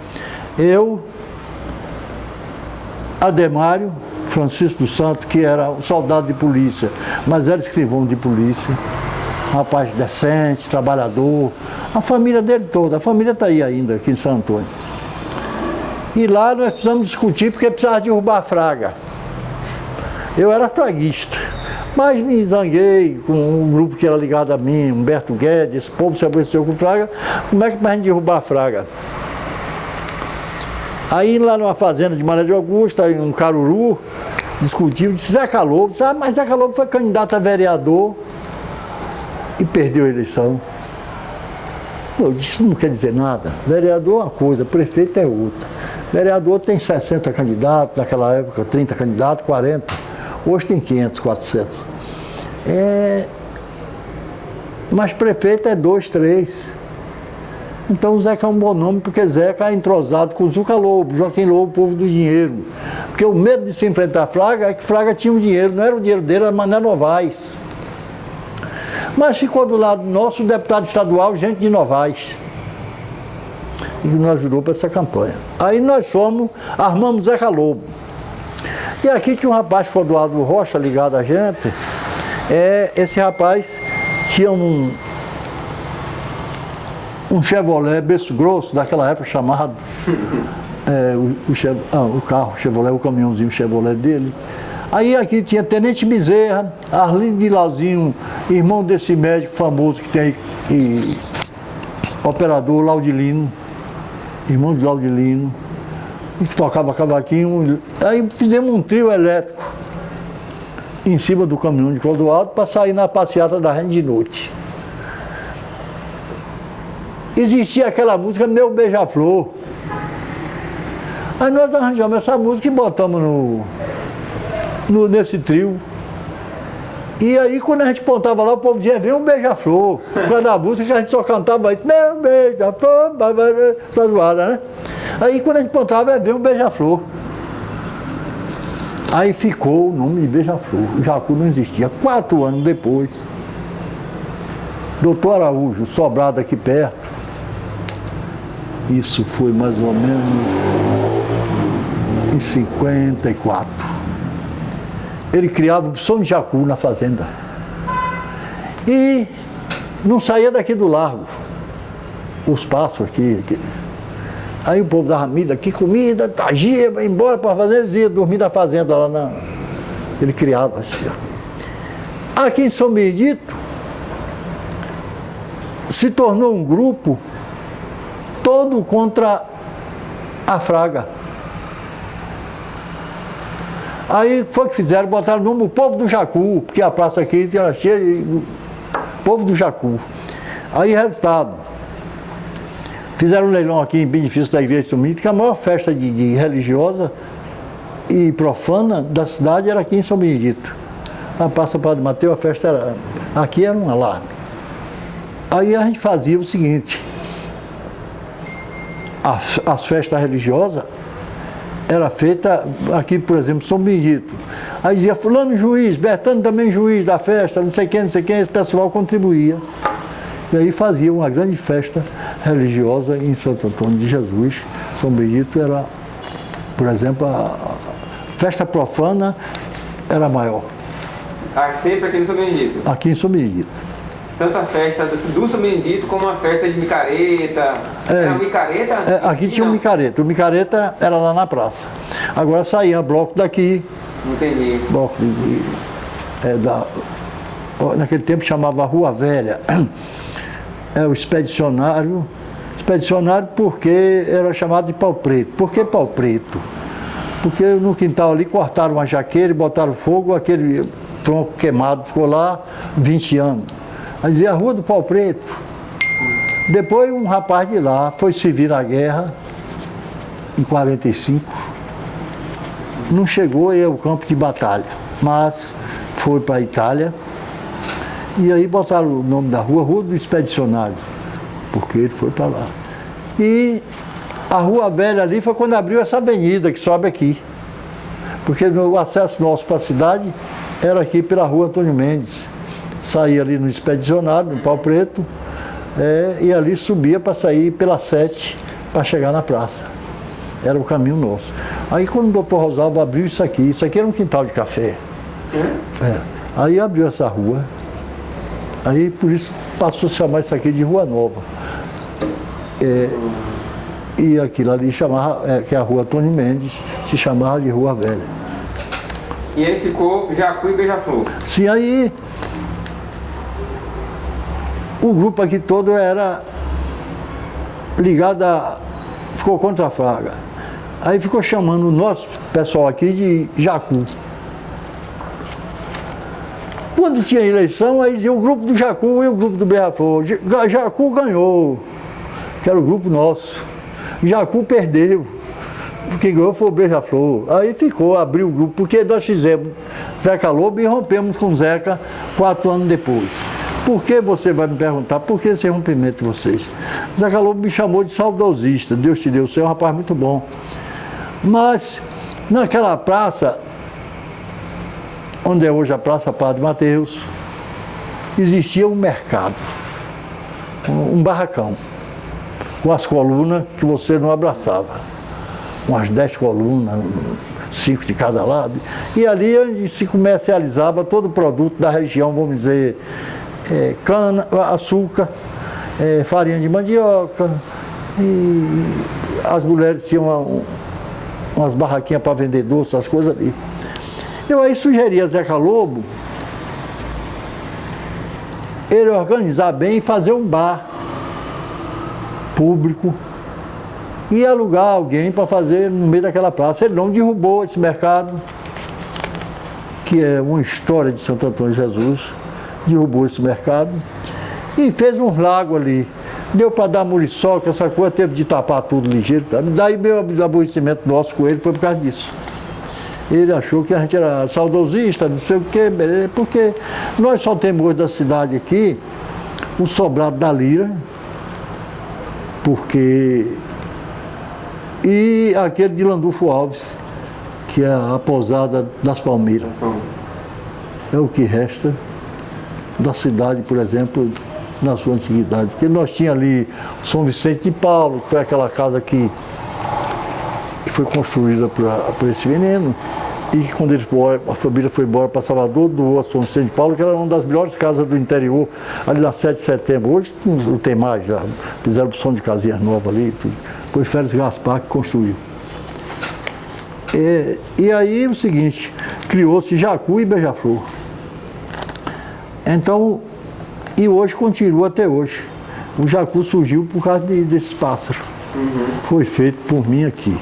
Eu, Ademário, Francisco dos Santos, que era um soldado de polícia, mas era escrivão de polícia, um rapaz decente, trabalhador, a família dele toda, a família está aí ainda, aqui em São Antônio. E lá nós precisamos discutir porque precisava derrubar a fraga. Eu era fraguista. Mas me zanguei com um grupo que era ligado a mim, Humberto Guedes, esse povo se aborreceu com Fraga, como é que para a gente derrubar a Fraga? Aí lá numa fazenda de Manuel de Augusto, aí um Caruru, discutiu, disse Zeca Lobo, disse, mas Zeca Lobo foi candidato a vereador e perdeu a eleição. Eu disse, isso não quer dizer nada, vereador é uma coisa, prefeito é outra. Vereador tem 60 candidatos, naquela época 30 candidatos, 40. Hoje tem 500, 400. Mas prefeito é 2, 3. Então o Zeca é um bom nome, porque Zeca é entrosado com o Zuca Lobo, Joaquim Lobo, o povo do dinheiro. Porque o medo de se enfrentar a Fraga é que Fraga tinha um dinheiro, não era o dinheiro dele, era Mané Novaes. Mas ficou do lado nosso o deputado estadual, gente de Novaes, que nos ajudou para essa campanha. Aí nós armamos Zeca Lobo. E aqui tinha um rapaz ficou do lado do Rocha, ligado a gente. Esse rapaz tinha um Chevrolet berço grosso, daquela época chamado o carro Chevrolet, o caminhãozinho Chevrolet dele. Aí aqui tinha Tenente Bezerra, Arlindo de Lauzinho, irmão desse médico famoso que tem operador Laudilino, irmão de Laudilino, que tocava cavaquinho. Aí fizemos um trio elétrico em cima do caminhão de Clodoaldo para sair na passeata da gente de noite. Existia aquela música Meu Beija-Flor. Aí nós arranjamos essa música e botamos nesse trio. E aí quando a gente pontava lá, o povo dizia, vem um beija-flor. Quando a música a gente só cantava isso, meu beija-flor, essa zoada, né? Aí quando a gente pontava, vem um beija-flor. Aí ficou o nome de Beija-Flor. O Jacu não existia. 4 anos depois, Doutor Araújo, sobrado aqui perto, isso foi mais ou menos em 54. Ele criava o som de Jacu na fazenda. E não saía daqui do largo. Os passos aqui. Aí o povo dava comida aqui, comida, tagia, ia embora para a fazenda, eles iam dormir na fazenda lá na... Ele criava assim, ó. Aqui em São Benedito se tornou um grupo todo contra a Fraga. Aí foi que fizeram, botaram o nome do Povo do Jacu, porque a praça aqui era cheia de Povo do Jacu. Aí, resultado, fizeram um leilão aqui em benefício da Igreja de São Benedito, que a maior festa de religiosa e profana da cidade era aqui em São Benedito. A Praça Padre Mateus, a festa era... Aqui era um alarme. Aí a gente fazia o seguinte, as festas religiosas era feita aqui, por exemplo, São Benedito. Aí dizia, fulano juiz, Bertano também juiz da festa, não sei quem, esse pessoal contribuía. E aí fazia uma grande festa religiosa em Santo Antônio de Jesus. São Benedito era, por exemplo, a festa profana era maior. Sempre aqui no São Benedito? Aqui em São Benedito. Tanto a festa do São Benedito como a festa de micareta. Era uma micareta? Aqui tinha um micareta. O micareta era lá na praça. Agora saía bloco daqui. Entendi. Bloco naquele tempo chamava Rua Velha. É o expedicionário. Expedicionário porque era chamado de pau preto. Por que pau preto? Porque no quintal ali cortaram uma jaqueira e botaram fogo, aquele tronco queimado ficou lá 20 anos. Aí dizia a Rua do Pau Preto. Depois um rapaz de lá foi servir na guerra, em 45. Não chegou ao campo de batalha, mas foi para a Itália. E aí botaram o nome da rua, Rua do Expedicionário, porque ele foi para lá. E a Rua Velha ali foi quando abriu essa avenida que sobe aqui. Porque o acesso nosso para a cidade era aqui pela Rua Antônio Mendes. Saía ali no Expedicionário, no Pau Preto, e ali subia para sair pela 7 para chegar na praça. Era o caminho nosso. Aí quando o doutor Rosalvo abriu isso aqui era um quintal de café. Aí abriu essa rua. Aí por isso passou a chamar isso aqui de Rua Nova. E aquilo ali chamava, que é a Rua Antônio Mendes, se chamava de Rua Velha. E aí ficou Jacu e Beija-Flor. Sim, aí o grupo aqui todo era ligado ficou contra a Fraga. Aí ficou chamando o nosso pessoal aqui de Jacu. Quando tinha eleição, aí dizia o grupo do Jacu e o grupo do Beija-Flor. Jacu ganhou, que era o grupo nosso. Jacu perdeu. Quem ganhou foi o Beija-Flor. Aí abriu o grupo, porque nós fizemos Zeca Lobo e rompemos com Zeca 4 anos depois. Por que você vai me perguntar? Por que esse rompimento de vocês? Zeca Lobo me chamou de saudosista. Deus te deu, você é um rapaz muito bom. Mas, naquela praça, onde é hoje a Praça Padre Mateus, existia um mercado, um barracão, com as colunas que você não abraçava. Umas 10 colunas, 5 de cada lado. E ali se comercializava todo o produto da região, vamos dizer, cana, açúcar, farinha de mandioca, e as mulheres tinham umas barraquinhas para vender doce, as coisas ali. Eu aí sugeria a Zeca Lobo ele organizar bem e fazer um bar público e alugar alguém para fazer no meio daquela praça. Ele não derrubou esse mercado, que é uma história de Santo Antônio de Jesus. Derrubou esse mercado e fez um lago ali. Deu para dar muriçoca, essa coisa, teve de tapar tudo ligeiro. Tá? Daí meu aborrecimento nosso com ele foi por causa disso. Ele achou que a gente era saudosista, não sei o quê, porque nós só temos hoje da cidade aqui o sobrado da Lira, e aquele de Landulfo Alves, que é a pousada das Palmeiras. É o que resta da cidade, por exemplo, na sua antiguidade. Porque nós tínhamos ali São Vicente de Paulo, que foi aquela casa que foi construída por esse menino, e que quando a família foi embora para Salvador, doou a São Vicente de Paulo, que era uma das melhores casas do interior, ali na 7 de setembro. Hoje não tem mais, já fizeram opção de casinhas novas ali, tudo. Foi Félix Gaspar que construiu. E aí o seguinte, criou-se Jacu e Beija-Flor. Então, e hoje continua até hoje. O jacu surgiu por causa desses pássaros. Foi feito por mim aqui.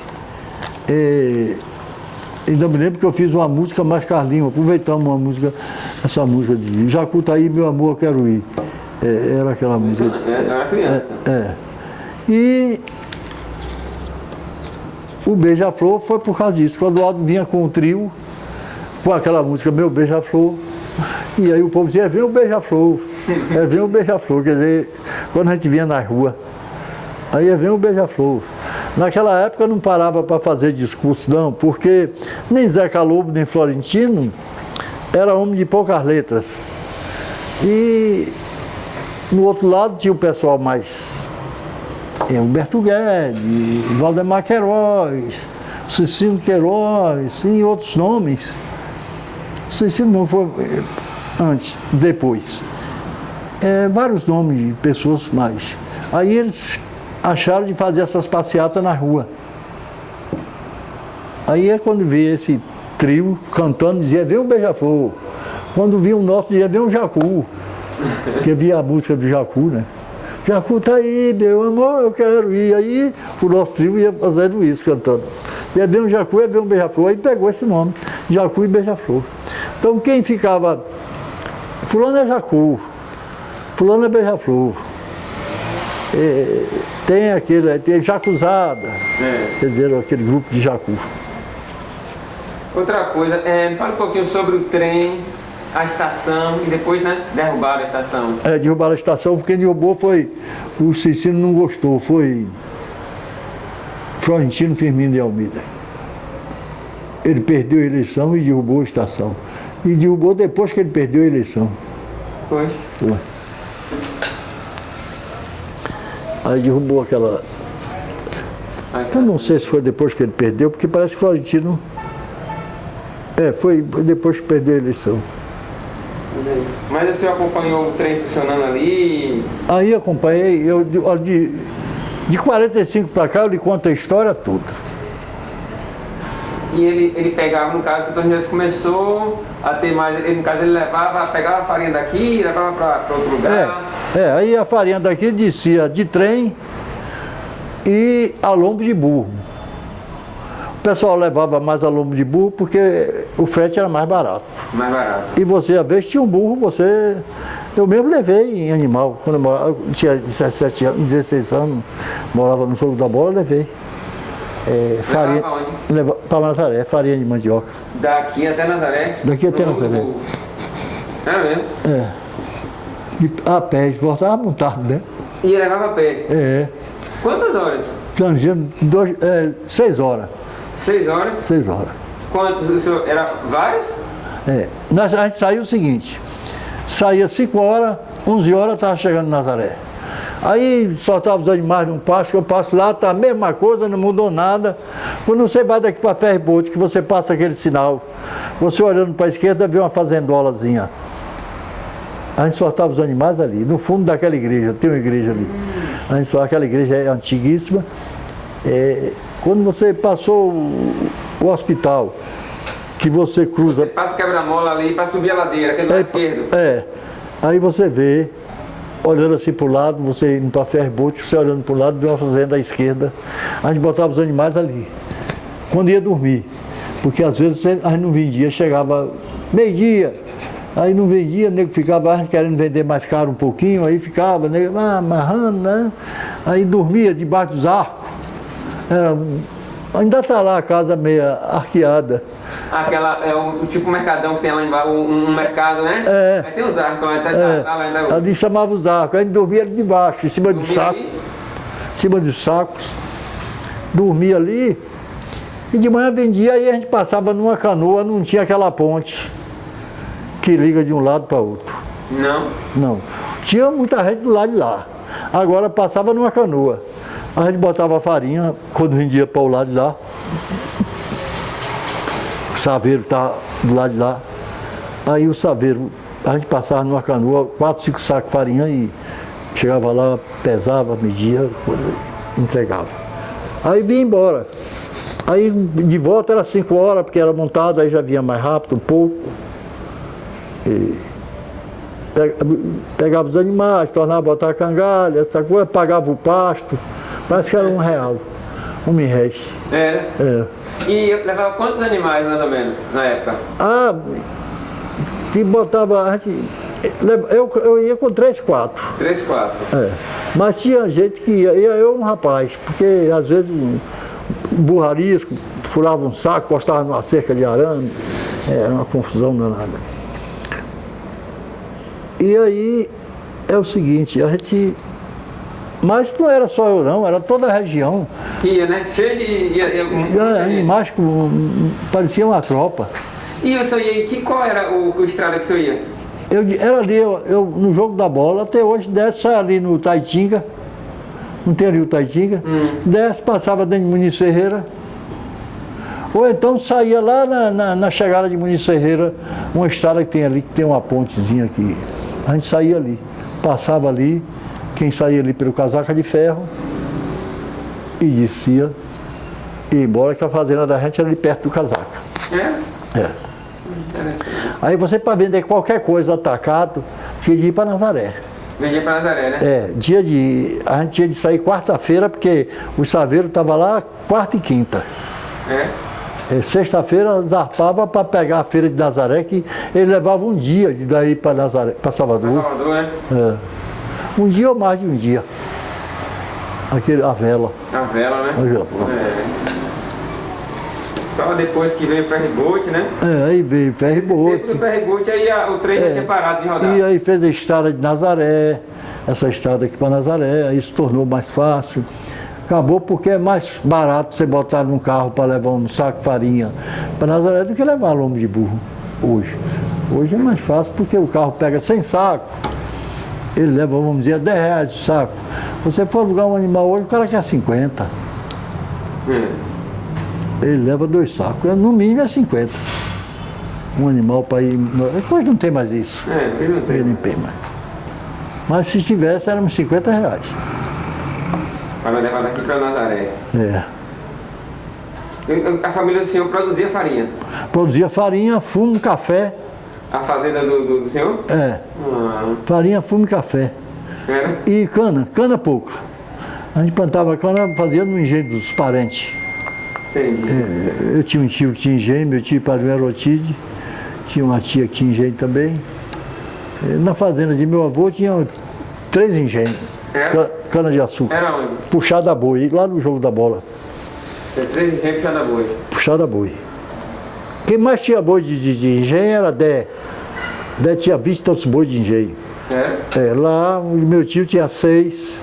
Ainda me lembro que eu fiz uma música mais Carlinhos, aproveitamos essa música de Jacu tá aí, meu amor, eu quero ir. Era aquela música. Era criança. E o Beija-Flor foi por causa disso. Quando o Aldo vinha com o trio, com aquela música Meu Beija-Flor, e aí o povo dizia, vem o Beija-Flor, vem o Beija-Flor, quer dizer, quando a gente vinha na rua, aí vem o Beija-Flor. Naquela época não parava para fazer discurso não, porque nem Zeca Lobo, nem Florentino era homem de poucas letras. E no outro lado tinha o pessoal mais Humberto Guedes, Valdemar Queiroz, Cecílio Queiroz e outros nomes. Cecílio não foi antes, depois. Vários nomes de pessoas mais. Aí eles acharam de fazer essas passeatas na rua. Aí é quando via esse trio cantando, dizia, vem um Beija-Flor. Quando via o nosso, dizia, vem um Jacu. Porque via a música do Jacu, né? Jacu tá aí, meu amor, eu quero ir. Aí o nosso trio ia fazendo isso, cantando. Ia ver um Jacu, ia ver um Beija-Flor. Aí pegou esse nome, Jacu e Beija-Flor. Então quem ficava, fulano é Jacu, fulano é Beija-Flor. Tem Jacuzada, quer dizer, aquele grupo de Jacu. Outra coisa, fala um pouquinho sobre o trem, a estação e depois, né, derrubaram a estação. Derrubaram a estação, porque derrubou foi, o Cecílio não gostou, foi Florentino Firmino de Almeida. Ele perdeu a eleição e derrubou a estação. E derrubou depois que ele perdeu a eleição. Foi? Foi. Aí derrubou aquela... Eu não sei se foi depois que ele perdeu, porque parece que Florentino... foi depois que perdeu a eleição. Mas você acompanhou o trem funcionando ali? Aí acompanhei, de 45 para cá eu lhe conto a história toda. E ele pegava, no caso, o Antônio Jesus começou a ter mais, no caso ele pegava a farinha daqui e levava para outro lugar? Aí a farinha daqui descia de trem e a lombo de burro. O pessoal levava mais a lombo de burro porque o frete era mais barato. Mais barato. E você, às vezes, tinha um burro, eu mesmo levei em animal. Quando eu tinha 17 anos, 16 anos, morava no Fogo da Bola, levei. Farinha. Levava para Nazaré, farinha de mandioca. Daqui até Nazaré? Daqui até Nazaré. É mesmo? A pé, voltava montado, né? E levava a pé? Quantas horas? 6 horas. 6 horas? 6 horas. Quantos? O senhor, era vários? A gente saiu o seguinte, saía 5 horas, 11 horas estava chegando em Nazaré. Aí soltava os animais num pasto, que eu passo lá, tá a mesma coisa, não mudou nada. Quando você vai daqui para Ferryboat, que você passa aquele sinal, você olhando para a esquerda vê uma fazendolazinha. A gente soltava os animais ali, no fundo daquela igreja, tem uma igreja ali. A gente soltava, aquela igreja é antiguíssima. Quando você passou o hospital, que você cruza... Você passa o quebra-mola ali para subir a ladeira, aquele lado esquerdo. Aí você vê, olhando assim para o lado, você indo para Ferryboat, você olhando para o lado, vê uma fazenda à esquerda. A gente botava os animais ali, quando ia dormir. Porque às vezes a gente não vendia, chegava meio-dia, aí não vendia, o nego ficava querendo vender mais caro um pouquinho, aí ficava, nego, amarrando, né? Aí dormia debaixo dos arcos. Ainda está lá a casa meia arqueada. Aquela, o tipo mercadão que tem lá embaixo, um mercado, né? Aí tem os arcos, ali chamava os arcos, a gente dormia ali debaixo, em cima dos sacos. Em cima dos sacos. Dormia ali e de manhã vendia, aí a gente passava numa canoa, não tinha aquela ponte que liga de um lado para outro. Não? Não. Tinha muita gente do lado de lá. Agora passava numa canoa. A gente botava a farinha, quando vendia para o lado de lá. O saveiro está do lado de lá. Aí o saveiro, a gente passava numa canoa, 4, 5 sacos de farinha e chegava lá, pesava, media, entregava. Aí vinha embora. Aí de volta era 5 horas, porque era montado, aí já vinha mais rápido um pouco. Pegava os animais, tornava a botar cangalha, essa coisa, pagava o pasto. Parece que era R$1, R$1. Era? Era. E levava quantos animais, mais ou menos, na época? Ah, que botava. Eu ia com 3, 4. 3, 4. É. Mas tinha gente que ia eu um rapaz, porque às vezes burrarias, furava um saco, postava numa cerca de arame, era uma confusão danada. E aí é o seguinte, a gente. Mas não era só eu não, era toda a região. Ia, né? Cheio de. Animais que parecia uma tropa. E o senhor ia, qual era o estrada que o senhor ia? Era ali, no jogo da bola, até hoje desce, sai ali no Taitinga, não tem ali o Taitinga, desce, passava dentro de Muniz Ferreira, ou então saía lá na chegada de Muniz Ferreira, uma estrada que tem ali, que tem uma pontezinha aqui. A gente saía ali, passava ali, quem saía ali pelo Casaca de Ferro e descia, e ia embora, que a fazenda da gente era ali perto do Casaca. É? É. Aí você, para vender qualquer coisa atacado, tinha de ir para Nazaré. Vendia para Nazaré, né? A gente tinha de sair quarta-feira, porque o saveiro estava lá quarta e quinta. Sexta-feira zarpava para pegar a feira de Nazaré, que ele levava um dia de daí para Nazaré, para Salvador. Salvador, né? Um dia ou mais de um dia. A vela. A vela, né? Só depois que veio o ferryboat, né? Aí veio o ferryboat. Depois do ferryboat, aí o trem já tinha parado de rodar. E aí fez a estrada de Nazaré, essa estrada aqui para Nazaré, aí se tornou mais fácil. Acabou porque é mais barato você botar num carro para levar um saco de farinha para Nazaré do que levar lombo de burro hoje. Hoje é mais fácil porque o carro pega 100 sacos, ele leva, vamos dizer, R$10 o saco. Você for alugar um animal hoje, o cara quer 50. Ele leva 2 sacos, no mínimo é 50. Um animal para ir. Depois não tem mais isso. Ele não tem. Mais. Mas se tivesse, eram uns R$50. Para levar daqui para Nazaré. A família do senhor produzia farinha? Produzia farinha, fumo, café. A fazenda do senhor? Farinha, fumo e café. Era? E cana pouca. A gente plantava cana, fazia no engenho dos parentes. Entendi. Eu tinha um tio que tinha engenho, meu tio padrinho era Otídio, tinha uma tia que tinha engenho também. Na fazenda de meu avô tinha 3 engenhos, cana de açúcar. Era onde? Puxada a boi, lá no jogo da bola. 3 engenhos puxada a boi. Puxada a boi. Quem mais tinha boi de engenho era Dé. Dé tinha 20 tantos boi de engenho. Lá o meu tio tinha 6,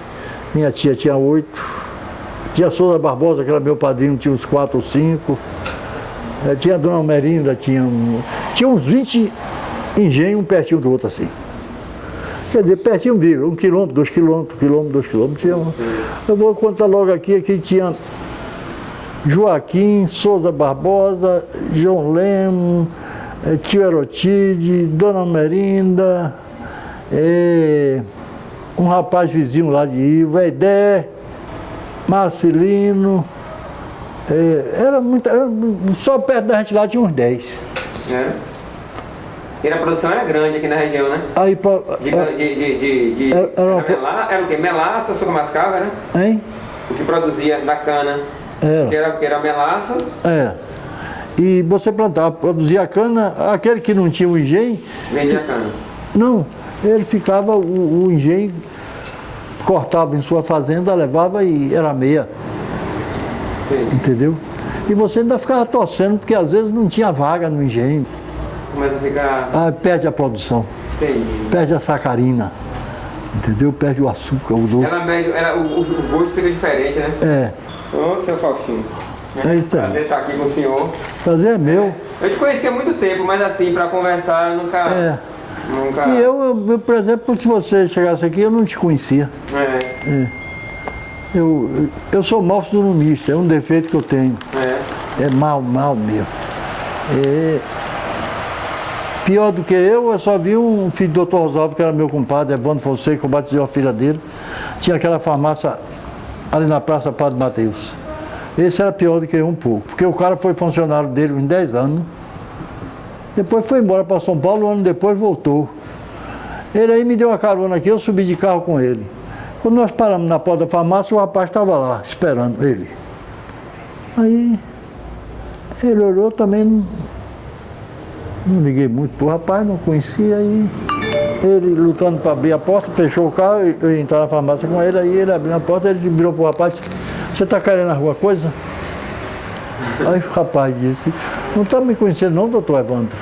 minha tia tinha 8. Tinha Souza Barbosa, que era meu padrinho, tinha uns 4 ou 5. Tinha a Dona Almerinda, tinha uns 20 engenhos, um pertinho do outro assim. Quer dizer, pertinho vivo, 1 quilômetro, 2 quilômetros, 1 quilômetro, 2 quilômetros. Eu vou contar logo aqui tinha Joaquim, Souza Barbosa, João Lemo, tio Erotide, Dona Almerinda, um rapaz vizinho lá de Ivo, Edé, Marcelino, só perto da gente lá tinha uns 10. E a produção era grande aqui na região, né? Aí, era o quê? Melaça, açúcar mascavo, era? Hein? O que produzia da cana, que era melaça. E você plantava, produzia a cana, aquele que não tinha o engenho... Vendia a cana? Não, ele ficava, o engenho cortava em sua fazenda, levava e era meia. Entendeu? E você ainda ficava torcendo, porque às vezes não tinha vaga no engenho. Começa a ficar... Perde a produção. Perde a sacarina. Entendeu? Perde o açúcar, o doce. O gosto fica diferente, né? Ô, seu Faustinho. É isso aí. Prazer estar aqui com o senhor. Prazer é meu. Eu te conhecia há muito tempo, mas assim, para conversar, eu nunca... E eu, por exemplo, se você chegasse aqui, eu não te conhecia. Eu sou mau fisionomista, é um defeito que eu tenho. É mal mesmo. Pior do que eu só vi um filho do Dr. Rosalvo, que era meu compadre, Evandro Fonseca, que eu batizei a filha dele. Tinha aquela farmácia ali na Praça Padre Mateus. Esse era pior do que eu um pouco, porque o cara foi funcionário dele uns 10 anos. Depois foi embora para São Paulo, um ano depois voltou. Ele aí me deu uma carona aqui, eu subi de carro com ele. Quando nós paramos na porta da farmácia, o rapaz estava lá, esperando ele. Aí, ele olhou também, não liguei muito pro rapaz, não conhecia, aí ele lutando para abrir a porta, fechou o carro, eu ia entrar na farmácia com ele, aí ele abriu a porta, ele virou pro rapaz, você está querendo alguma coisa? Aí o rapaz disse, não está me conhecendo não, doutor Evandro?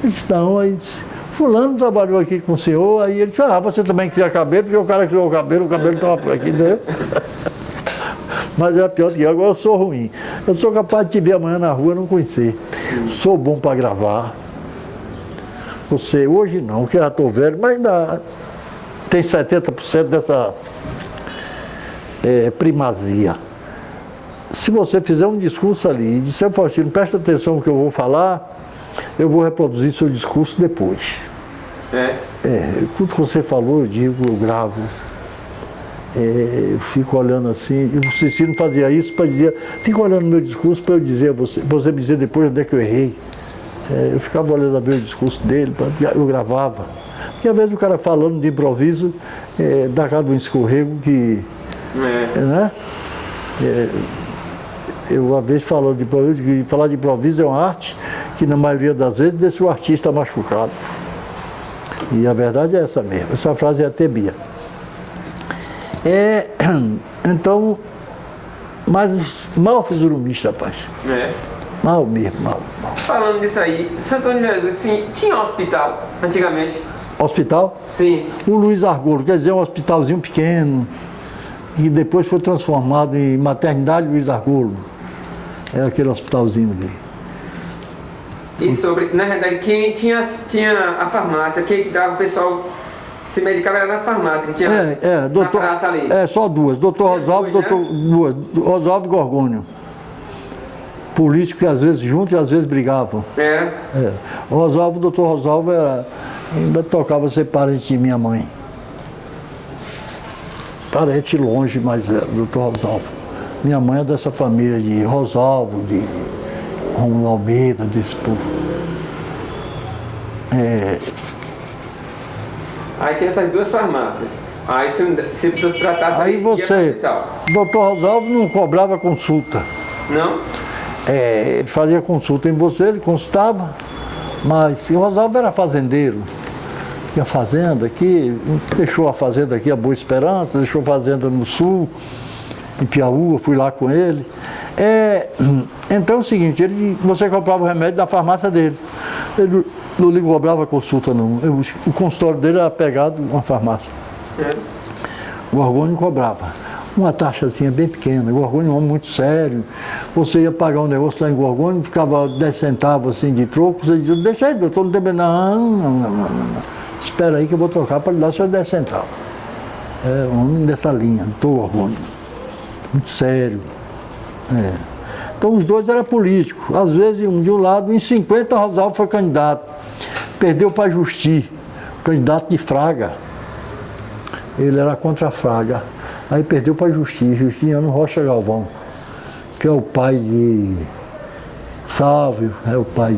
Ele disse, não, aí disse, fulano trabalhou aqui com o senhor, aí ele disse, você também cria cabelo, porque o cara criou o cabelo estava por aqui, entendeu? Mas é pior do que eu, agora eu sou ruim. Eu sou capaz de te ver amanhã na rua e não conhecer. Sou bom para gravar. Você, hoje não, que já estou velho, mas ainda tem 70% dessa primazia. Se você fizer um discurso ali e disser, Faustino, presta atenção no que eu vou falar, eu vou reproduzir seu discurso depois. Tudo que você falou, eu digo, eu gravo. Eu fico olhando assim, e o Cecílio fazia isso para dizer, fica olhando meu discurso para eu dizer a você me dizer depois onde é que eu errei. Eu ficava olhando a ver o discurso dele, eu gravava. Porque às vezes o cara falando de improviso, dá cada um escorrego que. Né? Eu uma vez falando de improviso, que falar de improviso é uma arte que na maioria das vezes deixa o artista machucado. E a verdade é essa mesmo, essa frase é até Bia. Então, mas mal fisurumista, rapaz. Mal mesmo, mal. Falando disso aí, Santo Antônio de Jesus, sim, tinha um hospital antigamente? Hospital? Sim. O Luiz Argolo, quer dizer, um hospitalzinho pequeno, e depois foi transformado em Maternidade Luiz Argolo. É aquele hospitalzinho ali. E sobre, na realidade, quem tinha a farmácia, quem que dava o pessoal se medicava era nas farmácias, que tinha doutor, na praça ali. Só duas, doutor Rosalvo e Rosalvo Gorgônio. Políticos que às vezes juntos e às vezes brigavam. O Rosalvo, o doutor Rosalvo ainda tocava ser parente de minha mãe. Parente longe, mas doutor Rosalvo. Minha mãe é dessa família de Rosalvo, de Romulo Almeida, desse povo. Aí tinha essas duas farmácias. Aí se precisou se tratasse aí ia você, pro hospital. doutor Rosalvo não cobrava consulta. Não? Ele fazia consulta em você, ele consultava, mas o Rosalvo era fazendeiro. Tinha fazenda aqui, deixou a fazenda aqui, a Boa Esperança, deixou fazenda no sul, em Piauí, eu fui lá com ele. Então é o seguinte, você comprava o remédio da farmácia dele. Ele não lhe cobrava consulta não. O consultório dele era pegado uma farmácia. O Gorgônio cobrava. Uma taxazinha bem pequena. O Gorgônio é um homem muito sério. Você ia pagar um negócio lá em Gorgônio, ficava 10 centavos assim de troco, você dizia, deixa aí, doutor, não tem bem. Não. Espera aí que eu vou trocar para lhe dar seus 10 centavos. Um homem dessa linha, doutor Gorgônio. Muito sério. Então os dois eram políticos. Às vezes, um de um lado, em 50, Rosalvo foi candidato. Perdeu para Justi, candidato de Fraga. Ele era contra a Fraga. Aí perdeu para Justiniano Rocha Galvão, que é o pai de Sálvio, é o pai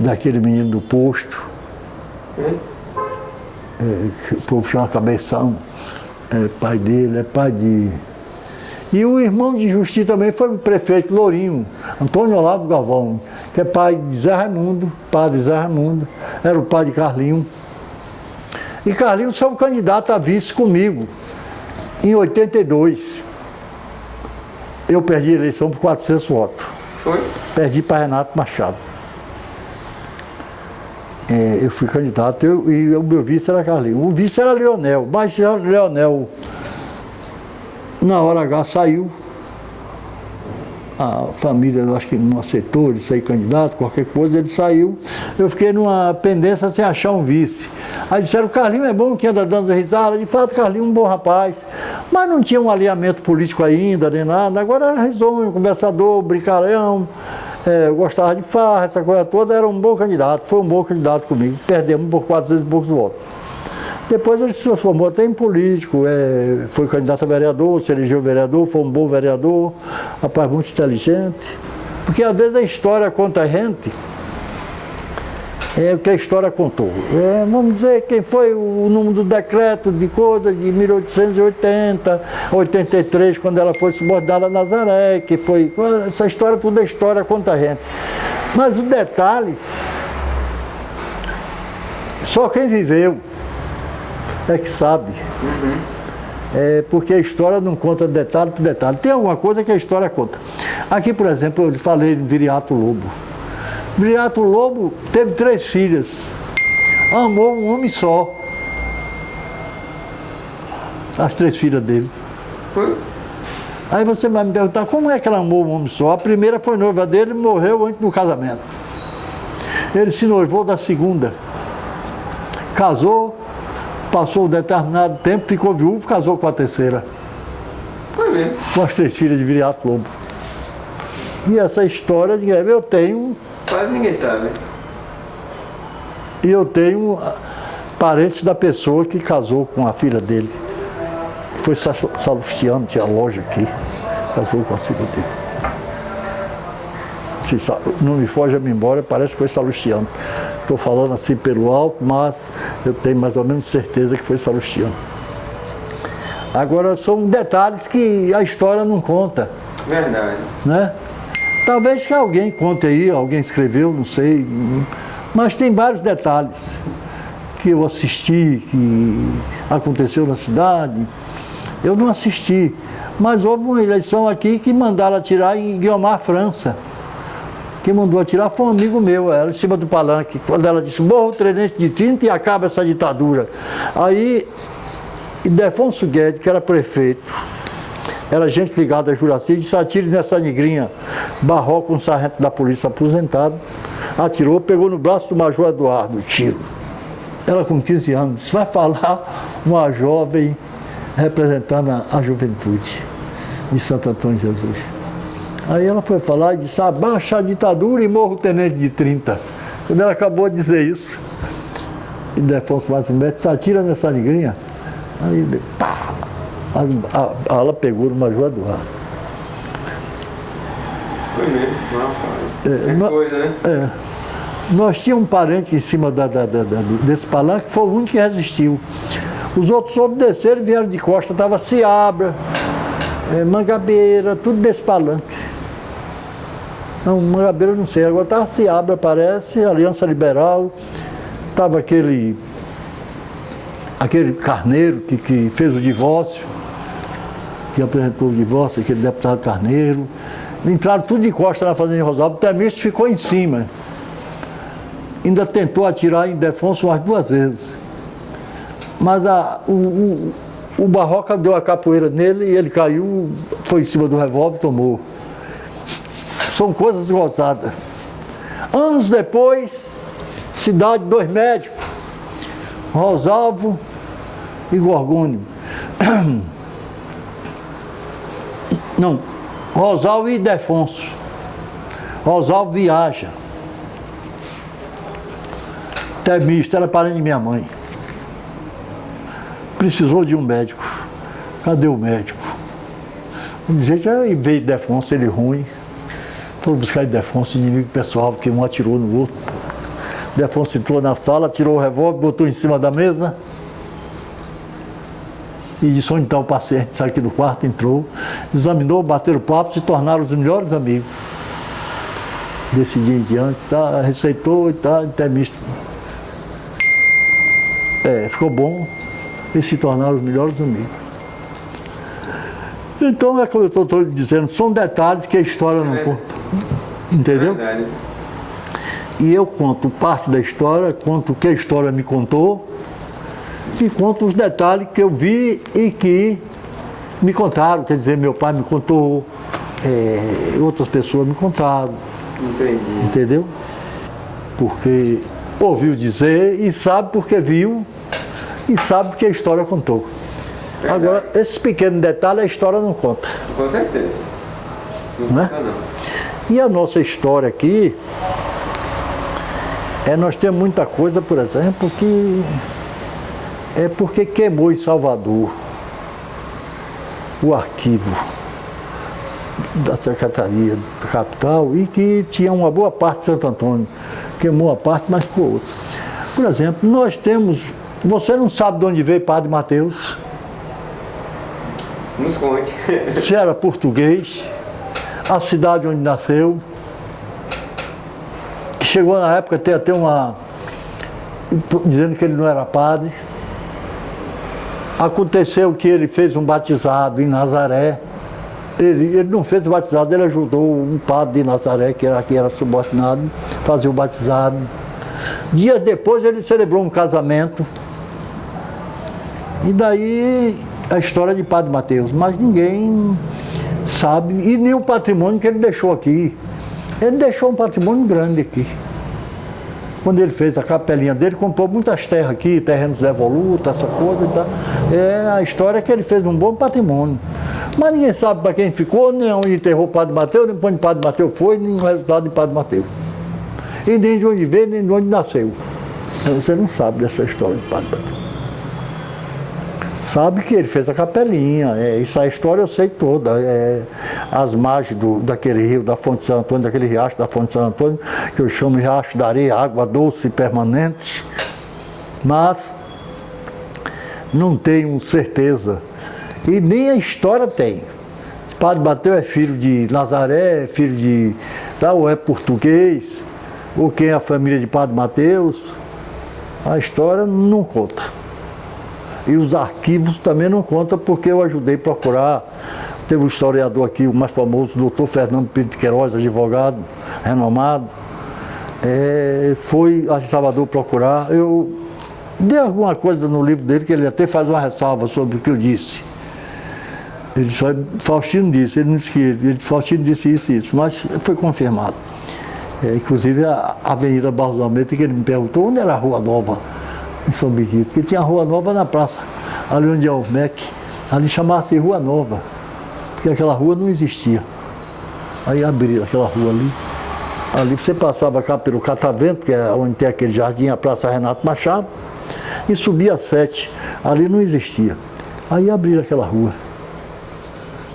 daquele menino do posto, que o povo chama Cabeção, pai dele, é pai de... E o irmão de Justi também foi o prefeito Lourinho, Antônio Olavo Galvão, que é pai de Zé Raimundo, padre Zé Raimundo, era o pai de Carlinho. E Carlinhos foi um candidato a vice comigo, em 82. Eu perdi a eleição por 400 votos. Foi? Perdi para Renato Machado. Eu fui candidato e o meu vice era Carlinhos. O vice era Leonel, mas Leonel, na hora H, saiu. A família, eu acho que não aceitou ele sair candidato, qualquer coisa, ele saiu. Eu fiquei numa pendência sem achar um vice. Aí disseram, o Carlinhos é bom, que anda dando risada. De fato, Carlinhos é um bom rapaz. Mas não tinha um alinhamento político ainda, nem nada. Agora era risonho, conversador, brincalhão, gostava de farra, essa coisa toda. Era um bom candidato, foi um bom candidato comigo. Perdemos por 400 e poucos votos. Depois ele se transformou até em político, foi candidato a vereador, se elegeu vereador, foi um bom vereador, rapaz muito inteligente. Porque às vezes a história conta a gente É o que a história contou. Vamos dizer quem foi o número do decreto de coisa de 1880, 83, quando ela foi subordinada a Nazaré, que foi. Essa história, toda a história conta a gente. Mas os detalhes, só quem viveu é que sabe. Porque a história não conta detalhe por detalhe. Tem alguma coisa que a história conta. Aqui, por exemplo, eu falei de Viriato Lobo. Viriato Lobo teve 3 filhas, amou um homem só, as 3 filhas dele. Aí você vai me perguntar, como é que ela amou um homem só? A primeira foi noiva dele e morreu antes do casamento. Ele se noivou da segunda, casou, passou um determinado tempo, ficou viúvo, casou com a terceira. Com as 3 filhas de Viriato Lobo. E essa história, eu tenho... Quase ninguém sabe. E eu tenho parentes da pessoa que casou com a filha dele. Foi Salustiano, tinha loja aqui. Casou com a filha dele. Se não me foge a memória, parece que foi Salustiano. Estou falando assim pelo alto, mas eu tenho mais ou menos certeza que foi Salustiano. Agora, são detalhes que a história não conta. Verdade. Né? Talvez que alguém conte aí, alguém escreveu, não sei. Mas tem vários detalhes que eu assisti, que aconteceu na cidade. Eu não assisti, mas houve uma eleição aqui que mandaram atirar em Guiomar, França. Quem mandou atirar foi um amigo meu, era em cima do palanque. Quando ela disse, morra o tenente de 30 e acaba essa ditadura. Aí, Ildefonso Guedes, que era prefeito, era gente ligada a Juraci, disse, atire nessa negrinha. Barroco, um sargento da polícia aposentado, atirou, pegou no braço do Major Eduardo, tiro. Ela com 15 anos, disse, vai falar uma jovem representando a juventude de Santo Antônio de Jesus. Aí ela foi falar e disse, abaixa a ditadura e morra o tenente de 30. Quando ela acabou de dizer isso, Ildefonso Guedes disse, atira nessa negrinha. Aí, pá! Ela pegou no Major Eduardo. Foi mesmo, rapaz. Coisa, né? Nós tínhamos um parente em cima desse palanque, que foi o único que resistiu. Os outros desceram e vieram de costa, estava Seabra, Mangabeira, tudo desse palanque. Não, Mangabeira não sei, agora estava Seabra, parece, Aliança Liberal, estava aquele Carneiro que fez o divórcio, que apresentou o divórcio, aquele deputado Carneiro. Entraram tudo de costa na fazenda de Rosalvo, o Temício ficou em cima. Ainda tentou atirar em Ildefonso umas 2 vezes. Mas o Barroca deu a capoeira nele e ele caiu, foi em cima do revólver e tomou. São coisas gozadas. Anos depois, cidade, 2 médicos, Rosalvo e Gorgônio. Não, Rosalvo e Ildefonso. Rosalvo viaja. Temício, era parente de minha mãe. Precisou de um médico. Cadê o médico? De jeito aí veio Ildefonso, ele ruim. Foram buscar Ildefonso, inimigo pessoal, porque um atirou no outro. Ildefonso entrou na sala, tirou o revólver, botou em cima da mesa. E disse, onde está o paciente? Saiu aqui do quarto, entrou, examinou, bateram papo, se tornaram os melhores amigos. Desse dia em diante, tá, receitou e tá, Temício. Ficou bom. E se tornaram os melhores amigos. Então, é como eu estou dizendo, são detalhes que a história não conta. Entendeu? Verdade. E eu conto parte da história, conto o que a história me contou e conto os detalhes que eu vi e que me contaram. Quer dizer, meu pai me contou, outras pessoas me contaram. Entendi. Entendeu? Porque ouviu dizer e sabe porque viu e sabe porque a história contou. Verdade. Agora, esses pequenos detalhes a história não conta. Com certeza. Não Né? conta, não. E a nossa história aqui, nós temos muita coisa, por exemplo, que é porque queimou em Salvador o arquivo da Secretaria da Capital e que tinha uma boa parte de Santo Antônio. queimou a parte, mas ficou outra. Por exemplo, nós temos... Você não sabe de onde veio Padre Mateus? Nos conte. Se era português, a cidade onde nasceu, que chegou na época até dizendo que ele não era padre. Aconteceu que ele fez um batizado em Nazaré. Ele não fez o batizado, ele ajudou um padre de Nazaré, que era subordinado, a fazer o batizado. Dias depois ele celebrou um casamento. E daí a história de Padre Mateus, mas ninguém sabe, e nem o patrimônio que ele deixou aqui. Ele deixou um patrimônio grande aqui. Quando ele fez a capelinha dele, comprou muitas terras aqui, terrenos devolutos, essa coisa e tal. A história é que ele fez um bom patrimônio. Mas ninguém sabe para quem ficou, nem onde enterrou o Padre Mateus, nem para onde o Padre Mateus foi, nem o resultado de Padre Mateus. E nem de onde veio, nem de onde nasceu. Você não sabe dessa história de Padre Mateus. Sabe que ele fez a capelinha, isso a história eu sei toda, as margens daquele rio, da Fonte de Santo Antônio, daquele riacho da Fonte de Santo Antônio, que eu chamo de riacho da areia, água doce e permanente, mas não tenho certeza, e nem a história tem. Padre Mateus é filho de Nazaré, é filho de, ou é português, ou quem é a família de Padre Mateus, a história não conta. E os arquivos também não contam, porque eu ajudei a procurar. Teve um historiador aqui, o mais famoso, o doutor Fernando Pinto de Queiroz, advogado, renomado. Foi a Salvador procurar. Eu dei alguma coisa no livro dele, que ele até faz uma ressalva sobre o que eu disse. Ele só, Faustino disse, ele não disse que Faustino disse isso e isso, mas foi confirmado. Inclusive a Avenida Barros Almeida, que ele me perguntou onde era a Rua Nova, em São Benedito, porque tinha a Rua Nova na praça, ali onde é o MEC, ali chamava-se Rua Nova, porque aquela rua não existia. Aí abriram aquela rua ali. Ali você passava cá pelo Catavento, que é onde tem aquele jardim, a Praça Renato Machado, e subia a 7, ali não existia. Aí abriram aquela rua.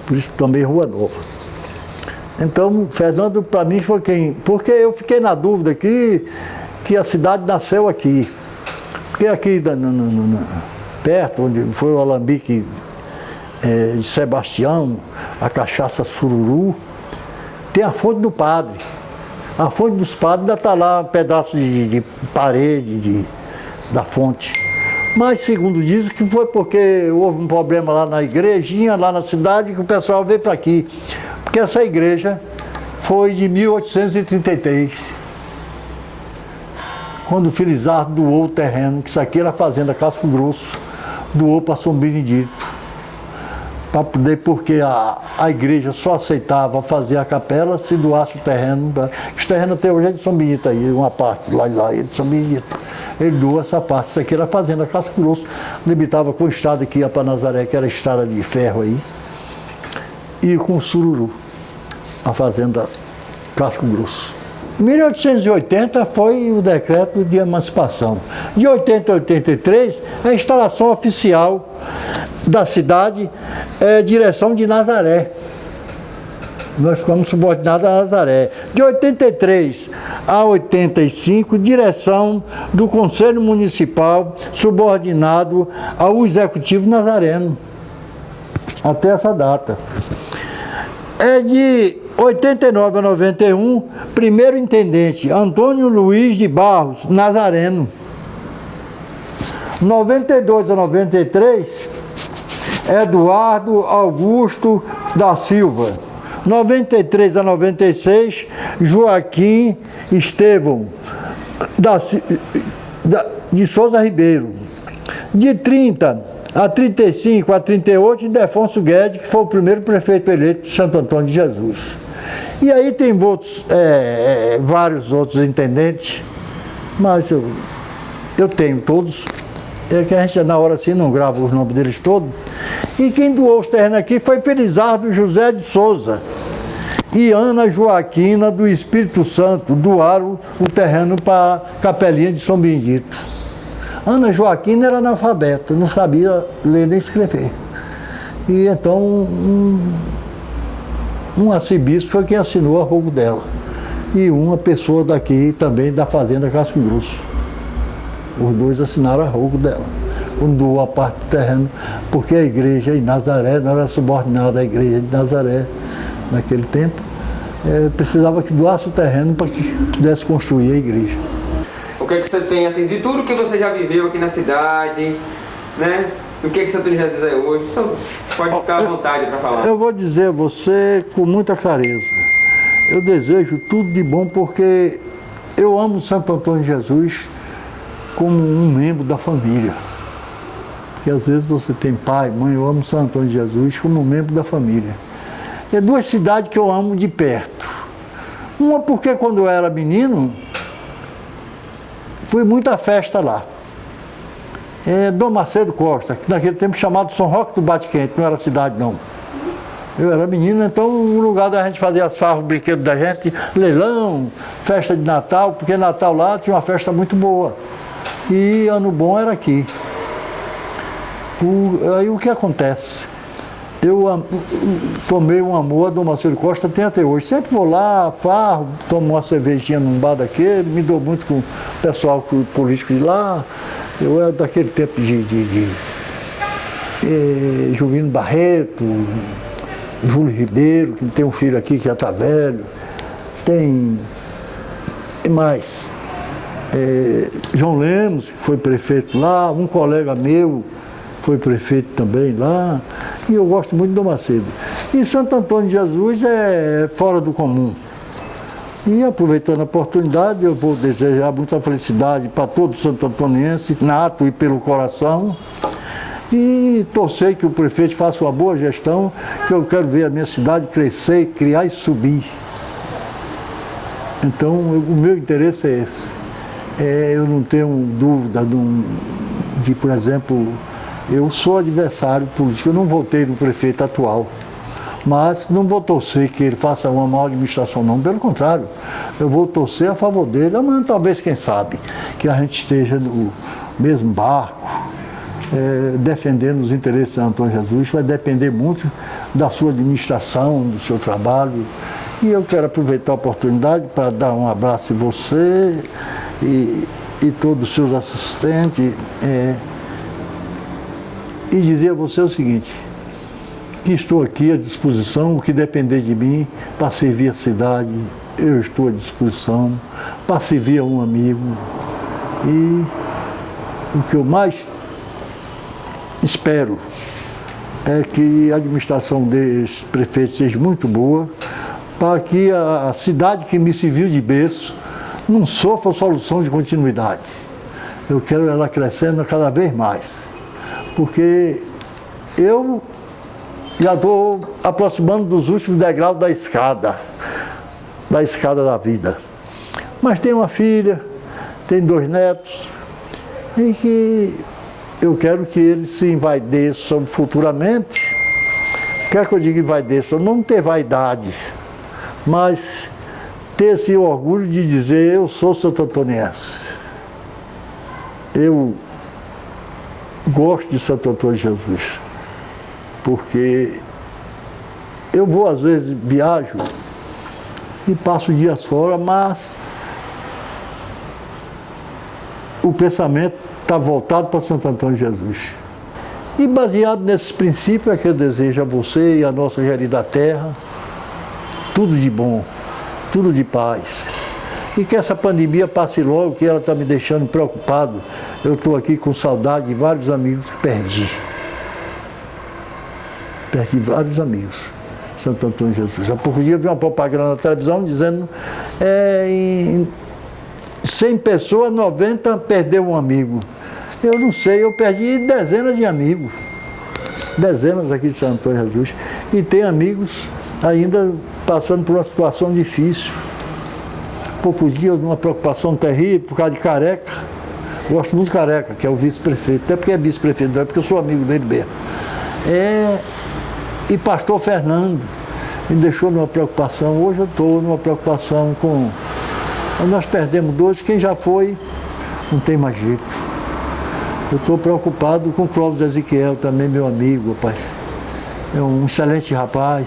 Por isso também Rua Nova. Então, Fernando, para mim, foi quem... Porque eu fiquei na dúvida que a cidade nasceu aqui. Porque aqui perto, onde foi o alambique de Sebastião, a cachaça Sururu, tem a fonte do padre. A fonte dos padres ainda está lá, um pedaço de parede da fonte. Mas, segundo dizem, que foi porque houve um problema lá na igrejinha, lá na cidade, que o pessoal veio para aqui. Porque essa igreja foi de 1833. Quando o Felizardo doou o terreno, que isso aqui era a fazenda Casco Grosso, doou para São Benedito. Para poder, porque a igreja só aceitava fazer a capela se doasse o terreno. Esse terreno até hoje é de São Benedito aí, uma parte lá é de São Benedito. Ele doou essa parte, isso aqui era a fazenda Casco Grosso, limitava com o estado que ia para Nazaré, que era a estrada de ferro aí, e com o Sururu, a fazenda Casco Grosso. Em 1880 foi o decreto de emancipação. De 80 a 83, a instalação oficial da cidade é direção de Nazaré. Nós ficamos subordinados a Nazaré. De 83 a 85, direção do Conselho Municipal subordinado ao Executivo Nazareno. Até essa data. De 89 a 91, primeiro intendente, Antônio Luiz de Barros, Nazareno. 92 a 93, Eduardo Augusto da Silva. 93 a 96, Joaquim Estevão de Souza Ribeiro. De 30 a 35 a 38, Ildefonso Guedes, que foi o primeiro prefeito eleito de Santo Antônio de Jesus. E aí tem vários outros intendentes, mas eu tenho todos. É que a gente na hora assim não grava os nomes deles todos. E quem doou os terrenos aqui foi Felizardo José de Souza e Ana Joaquina do Espírito Santo, doaram o terreno para a Capelinha de São Benedito. Ana Joaquina era analfabeta, não sabia ler nem escrever. E então um arcebispo foi quem assinou a rogo dela. e uma pessoa daqui também da fazenda Casco Grosso. Os dois assinaram a rogo dela, quando doou a parte do terreno, porque a igreja em Nazaré não era subordinada à igreja de Nazaré naquele tempo. Precisava que doasse o terreno para que pudesse construir a igreja. O que é que você tem, assim, de tudo que você já viveu aqui na cidade, né? O que é que Santo Antônio de Jesus é hoje? Então, pode ficar à vontade para falar. Eu vou dizer a você com muita clareza. Eu desejo tudo de bom porque eu amo Santo Antônio de Jesus como um membro da família. Porque às vezes você tem pai, mãe, eu amo Santo Antônio de Jesus como um membro da família. É duas cidades que eu amo de perto. Uma porque quando eu era menino, fui muita festa lá. Dom Macedo Costa, que naquele tempo chamado São Roque do Bate-Quente, não era cidade não. Eu era menino, então o lugar da gente fazer as farras, os brinquedos da gente, leilão, festa de Natal, porque Natal lá tinha uma festa muito boa. E ano bom era aqui. Aí o que acontece? Eu tomei um amor a Dom Macedo Costa, tem até hoje. Sempre vou lá, farro, tomo uma cervejinha num bar daquele, me dou muito com o pessoal político de lá. Eu era daquele tempo de Juvino Barreto, Júlio Ribeiro, que tem um filho aqui que já está velho. Tem mais. João Lemos, que foi prefeito lá, um colega meu foi prefeito também lá, e eu gosto muito do Dom Macedo. E Santo Antônio de Jesus é fora do comum. E aproveitando a oportunidade, eu vou desejar muita felicidade para todo Santo Antoniense, nato e pelo coração, e torcer que o prefeito faça uma boa gestão, que eu quero ver a minha cidade crescer, criar e subir. Então, o meu interesse é esse. Eu não tenho dúvida de, por exemplo, eu sou adversário político, eu não votei no prefeito atual, mas não vou torcer que ele faça uma má administração não, pelo contrário, eu vou torcer a favor dele, amanhã talvez, quem sabe, que a gente esteja no mesmo barco, defendendo os interesses de Santo Antônio de Jesus, vai depender muito da sua administração, do seu trabalho, e eu quero aproveitar a oportunidade para dar um abraço em você e todos os seus assistentes, e dizer a você o seguinte, que estou aqui à disposição, o que depender de mim, para servir a cidade, eu estou à disposição, para servir a um amigo. E o que eu mais espero é que a administração desse prefeito seja muito boa, para que a cidade que me serviu de berço não sofra solução de continuidade. Eu quero ela crescendo cada vez mais. Porque eu já estou aproximando dos últimos degraus da escada da vida. Mas tenho uma filha, tenho 2 netos, e que eu quero que eles se envaideçam futuramente. Quer que eu diga envaideçam? Não ter vaidade, mas ter esse orgulho de dizer, eu sou santo antoniense. Eu gosto de Santo Antônio de Jesus, porque eu vou, às vezes, viajo e passo dias fora, mas o pensamento está voltado para Santo Antônio de Jesus. E baseado nesses princípios é que eu desejo a você e a nossa querida terra tudo de bom, tudo de paz. E que essa pandemia passe logo, que ela está me deixando preocupado. Eu estou aqui com saudade de vários amigos que perdi. Perdi vários amigos, Santo Antônio de Jesus. Há pouco dia eu vi uma propaganda na televisão dizendo em 100 pessoas, 90 perdeu um amigo. Eu não sei, eu perdi dezenas de amigos. Dezenas aqui de Santo Antônio de Jesus. E tem amigos ainda passando por uma situação difícil. Poucos dias, uma preocupação terrível por causa de Careca. Gosto muito de Careca, que é o vice-prefeito. Até porque é vice-prefeito, não é porque eu sou amigo dele mesmo. E pastor Fernando me deixou numa preocupação. Hoje eu estou numa preocupação com... Nós perdemos 2, quem já foi, não tem mais jeito. Eu estou preocupado com o Clóvis Ezequiel, também meu amigo, rapaz. É um excelente rapaz.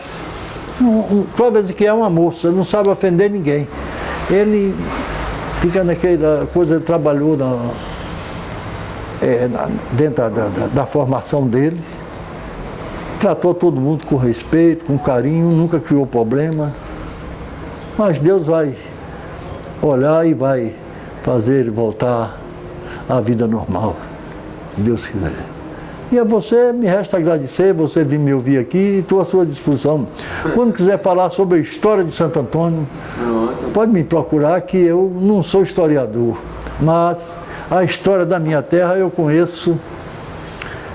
O Clóvis Ezequiel é uma moça, não sabe ofender ninguém. Ele fica naquela coisa, ele trabalhou dentro da formação dele, tratou todo mundo com respeito, com carinho, nunca criou problema. Mas Deus vai olhar e vai fazer ele voltar à vida normal, se Deus quiser. E a você, me resta agradecer, você vir me ouvir aqui e estou à sua disposição. Quando quiser falar sobre a história de Santo Antônio, pode me procurar, que eu não sou historiador, mas a história da minha terra eu conheço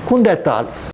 com detalhes.